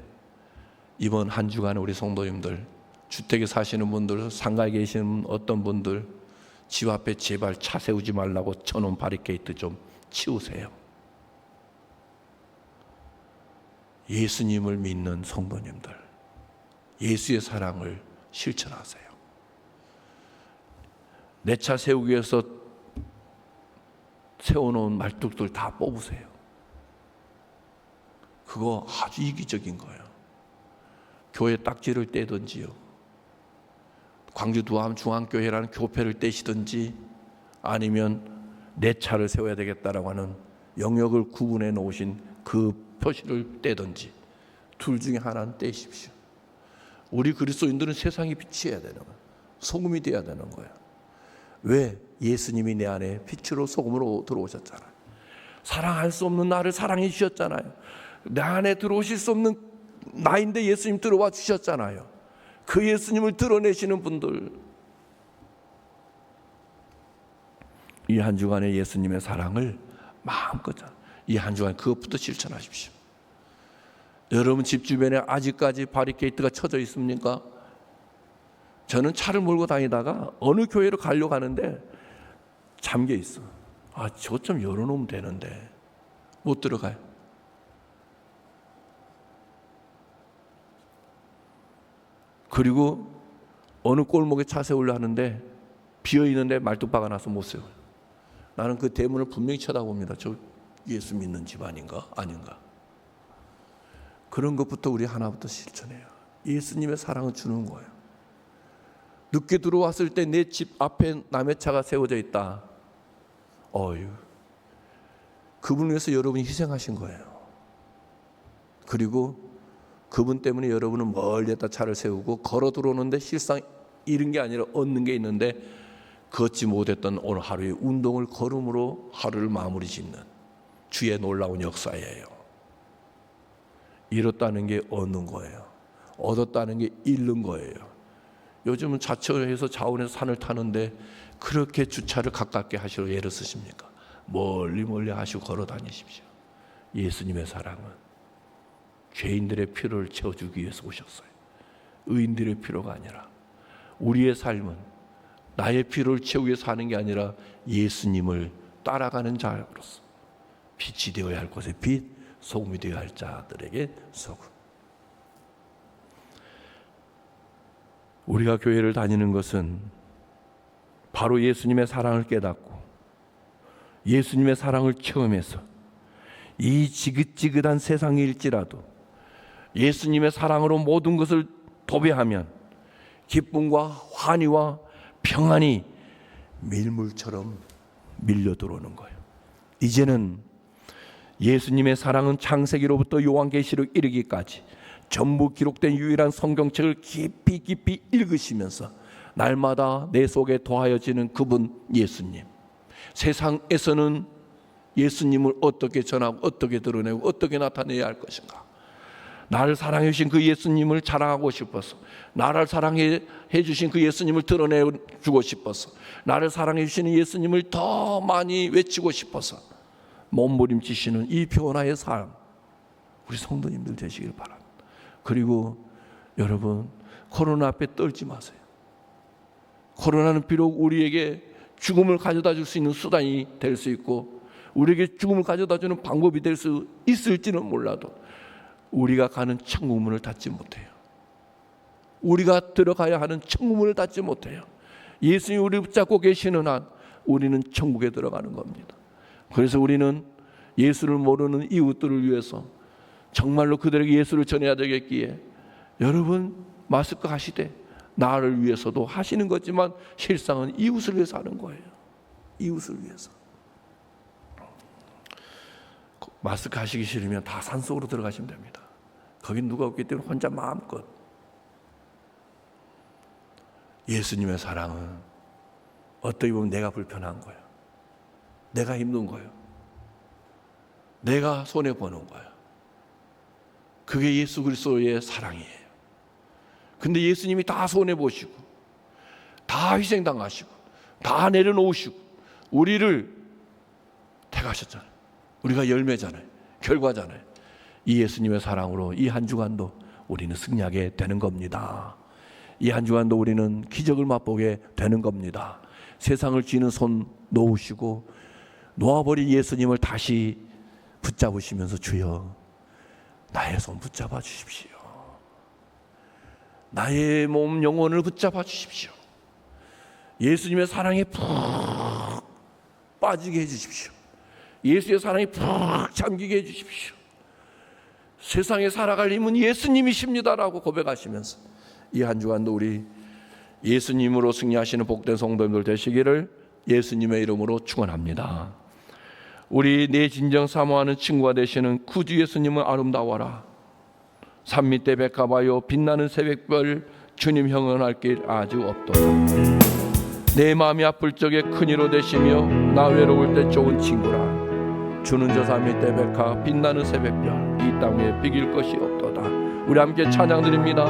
이번 한 주간 우리 성도님들, 주택에 사시는 분들, 상가에 계시는 어떤 분들, 집 앞에 제발 차 세우지 말라고 쳐놓은 바리케이트 좀 치우세요. 예수님을 믿는 성도님들, 예수의 사랑을 실천하세요. 내 차 세우기 위해서 세워놓은 말뚝들 다 뽑으세요. 그거 아주 이기적인 거예요. 교회 딱지를 떼든지요, 광주 두암 중앙교회라는 교패를 떼시든지, 아니면 내 차를 세워야 되겠다라고 하는 영역을 구분해 놓으신 그 표시를 떼든지, 둘 중에 하나는 떼십시오. 우리 그리스도인들은 세상이 빛이어야 되는 거예요. 소금이 되어야 되는 거예요. 왜? 예수님이 내 안에 빛으로 소금으로 들어오셨잖아요. 사랑할 수 없는 나를 사랑해 주셨잖아요. 내 안에 들어오실 수 없는 나인데 예수님 들어와 주셨잖아요. 그 예수님을 드러내시는 분들, 이 한 주간의 예수님의 사랑을 마음껏, 이 한 주간 그것부터 실천하십시오. 여러분 집 주변에 아직까지 바리케이트가 쳐져 있습니까? 저는 차를 몰고 다니다가 어느 교회로 가려고 하는데 잠겨 있어. 저거 좀 열어놓으면 되는데 못 들어가요. 그리고 어느 골목에 차 세우려 하는데 비어있는데 말뚝박아 놔서 못 세워요. 나는 그 대문을 분명히 쳐다봅니다. 저 예수 믿는 집안인가 아닌가. 그런 것부터 우리 하나부터 실천해요. 예수님의 사랑을 주는 거예요. 늦게 들어왔을 때 내 집 앞에 남의 차가 세워져 있다. 그분을 위해서 여러분이 희생하신 거예요. 그리고 그분 때문에 여러분은 멀리에다 차를 세우고 걸어 들어오는데 실상 잃은 게 아니라 얻는 게 있는데, 걷지 못했던 오늘 하루의 운동을 걸음으로 하루를 마무리 짓는 주의 놀라운 역사예요. 잃었다는 게 얻는 거예요. 얻었다는 게 잃는 거예요. 요즘은 자처해서 자원해서 산을 타는데 그렇게 주차를 가깝게 하시러 애를 쓰십니까? 멀리 하시고 걸어 다니십시오. 예수님의 사랑은 죄인들의 필요를 채워주기 위해서 오셨어요. 의인들의 필요가 아니라, 우리의 삶은 나의 필요를 채우기 위해서 하는 게 아니라 예수님을 따라가는 자로서 빛이 되어야 할 곳에 빛, 소금이 되어야 할 자들에게 소금. 우리가 교회를 다니는 것은 바로 예수님의 사랑을 깨닫고 예수님의 사랑을 체험해서 이 지긋지긋한 세상일지라도 예수님의 사랑으로 모든 것을 도배하면 기쁨과 환희와 평안이 밀물처럼 밀려 들어오는 거예요. 이제는 예수님의 사랑은 창세기로부터 요한계시록 이르기까지 전부 기록된 유일한 성경책을 깊이 읽으시면서 날마다 내 속에 더하여지는 그분 예수님. 세상에서는 예수님을 어떻게 전하고 어떻게 드러내고 어떻게 나타내야 할 것인가. 나를 사랑해 주신 그 예수님을 자랑하고 싶어서, 나를 사랑해 주신 그 예수님을 드러내주고 싶어서, 나를 사랑해 주시는 예수님을 더 많이 외치고 싶어서 몸부림치시는 이 변화의 삶, 우리 성도님들 되시길 바랍니다. 그리고 여러분, 코로나 앞에 떨지 마세요. 코로나는 비록 우리에게 죽음을 가져다 줄 수 있는 수단이 될 수 있고 우리에게 죽음을 가져다 주는 방법이 될 수 있을지는 몰라도 우리가 가는 천국문을 닫지 못해요. 우리가 들어가야 하는 천국문을 닫지 못해요. 예수님이 우리를 붙잡고 계시는 한 우리는 천국에 들어가는 겁니다. 그래서 우리는 예수를 모르는 이웃들을 위해서 정말로 그들에게 예수를 전해야 되겠기에 여러분 마스크 하시되 나를 위해서도 하시는 거지만 실상은 이웃을 위해서 하는 거예요. 이웃을 위해서. 마스크 하시기 싫으면 다 산속으로 들어가시면 됩니다. 거긴 누가 없기 때문에 혼자 마음껏. 예수님의 사랑은 어떻게 보면 내가 불편한 거예요. 내가 힘든 거예요. 내가 손해보는 거예요. 그게 예수 그리스도의 사랑이에요. 근데 예수님이 다 손해보시고 다 희생당하시고 다 내려놓으시고 우리를 택하셨잖아요. 우리가 열매잖아요. 결과잖아요. 이 예수님의 사랑으로 이 한 주간도 우리는 승리하게 되는 겁니다. 이 한 주간도 우리는 기적을 맛보게 되는 겁니다. 세상을 쥐는 손 놓으시고 놓아버린 예수님을 다시 붙잡으시면서 주여 나의 손 붙잡아 주십시오. 나의 몸 영혼을 붙잡아 주십시오. 예수님의 사랑에 푹 빠지게 해주십시오. 예수의 사랑에 푹 잠기게 해주십시오. 세상에 살아갈 힘은 예수님이십니다라고 고백하시면서 이 한 주간도 우리 예수님으로 승리하시는 복된 성도님들 되시기를 예수님의 이름으로 축원합니다. 우리 내 진정 사모하는 친구가 되시는 구주 예수님은 아름다워라. 산 밑에 백합하여 빛나는 새벽별 주님 형언할 길 아주 없도다. 내 마음이 아플 적에 큰이로 되시며 나 외로울 때 좋은 친구라. 주는 저 산 밑에 백합 빛나는 새벽별 이 땅에 비길 것이 없도다. 우리 함께 찬양 드립니다.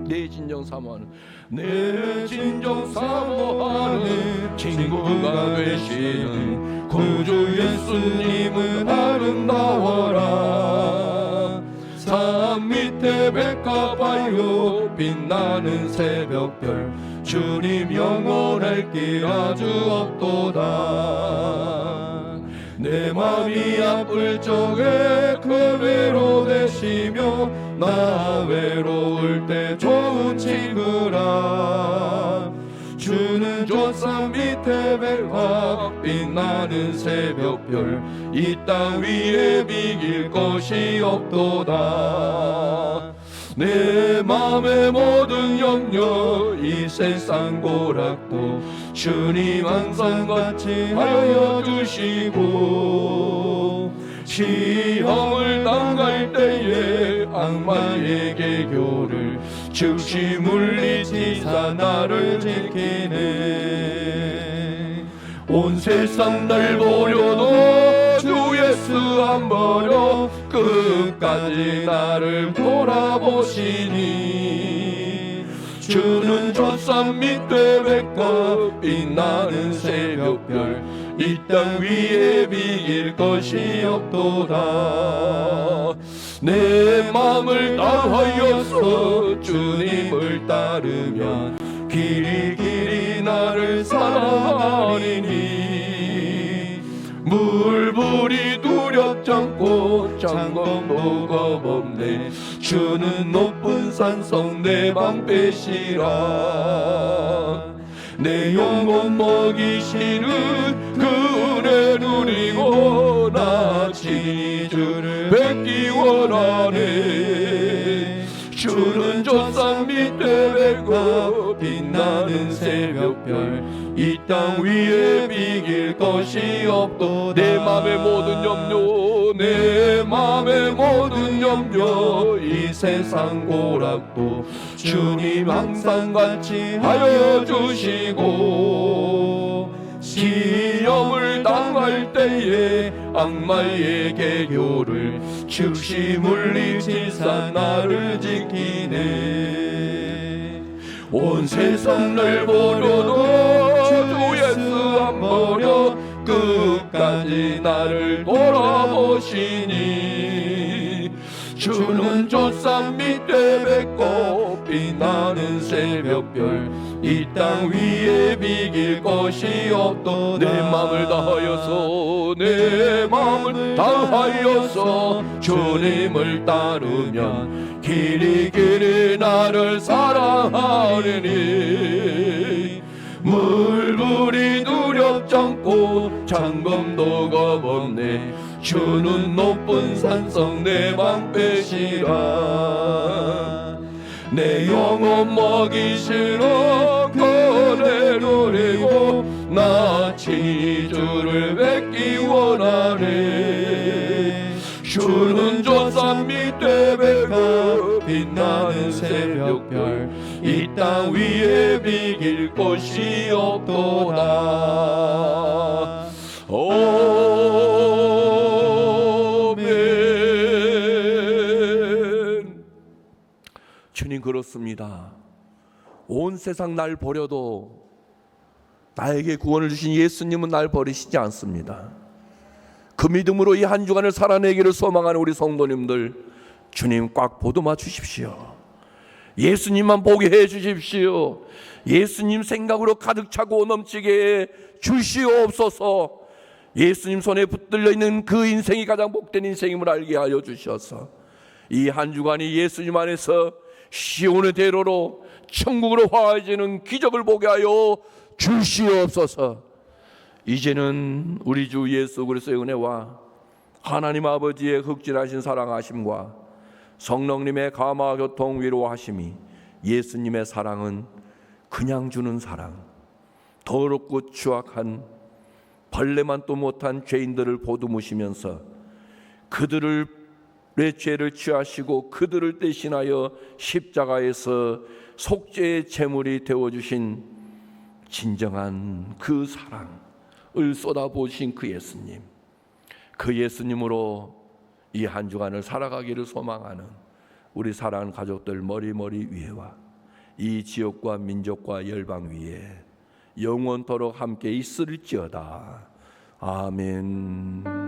내 진정 사모하는 내 진정 사모하는 친구가 되시는 구주 예수님은 아름다워라. 산 밑에 백합하여 빛나는 새벽별 주님 영원할 길 아주 없도다. 내 맘이 아플 적에 그 위로 되시며 나 외로울 때 좋은 친구라. 주는 족산 밑에 백합 빛나는 새벽별 이 땅 위에 비길 것이 없도다. 내 맘의 모든 염려 이 세상 고락도 주님 항상 같이 하여 주시고 시험을 당할 때에 악마의 계교를 즉시 물리치사 나를 지키네. 온 세상 날 보려도 주 예수 안 버려 끝까지 나를 돌아보시니 주는 조산 밑에 백합 빛나는 새벽별 이 땅 위에 비길 것이 없도다. 내 마음을 다하여서 주님을 따르면 길이 나를 사랑하리니 물불이 두렵지 않고 장검도 겁없네. 주는 높은 산성 내 방패시라. 내 영혼 먹이시는 그 은혜 누리고 나 친히 주를 뵙기 원하네. 주는 조상 밑에 백합 빛나는 새벽별 이 땅 위에 비길 것이 없도. 내 맘의 모든 염려 내 맘의 모든 염려 이 세상 고락도 주님 항상 같이 하여 주시고 시험을 당할 때에 악마의 계교를 즉시 물리치사 나를 지키네. 온 세상을 보려도 주 예수 안 버려 끝까지 나를 돌아보시니 주는 조산 밑에 백합 빛나는 새벽별 이 땅 위에 비길 것이 없도. 내 맘을 다하여서 내 맘을 다하여서 주님을 따르면 길이 나를 사랑하리니 물불이 두렵지 않고 장검도 겁없네. 주는 높은 산성 내 방패시라. 내 영혼 먹이시러 거래 누리고 나 친히 주를 뵙기 원하네. 주는 조산 밑에 백합 빛나는 새벽별 이 땅 위에 비길 곳이 없도다. 아멘. 주님 그렇습니다. 온 세상 날 버려도 나에게 구원을 주신 예수님은 날 버리시지 않습니다. 그 믿음으로 이 한 주간을 살아내기를 소망하는 우리 성도님들, 주님 꽉 보듬어 주십시오. 예수님만 보게 해 주십시오. 예수님 생각으로 가득 차고 넘치게 해 주시옵소서. 예수님 손에 붙들려 있는 그 인생이 가장 복된 인생임을 알게 하여 주셔서 이 한 주간이 예수님 안에서 시온의 대로로 천국으로 화해지는 기적을 보게 하여 주시옵소서. 이제는 우리 주 예수 그리스도의 은혜와 하나님 아버지의 흑질하신 사랑하심과 성령님의 감화 교통 위로하심이, 예수님의 사랑은 그냥 주는 사랑, 더럽고 추악한 벌레만 또 못한 죄인들을 보듬으시면서 그들의 죄를 취하시고 그들을 대신하여 십자가에서 속죄의 제물이 되어주신 진정한 그 사랑을 쏟아부으신 그 예수님, 그 예수님으로 이 한 주간을 살아가기를 소망하는 우리 사랑하는 가족들 머리 위에와 이 지역과 민족과 열방 위에 영원토록 함께 있을지어다. 아멘.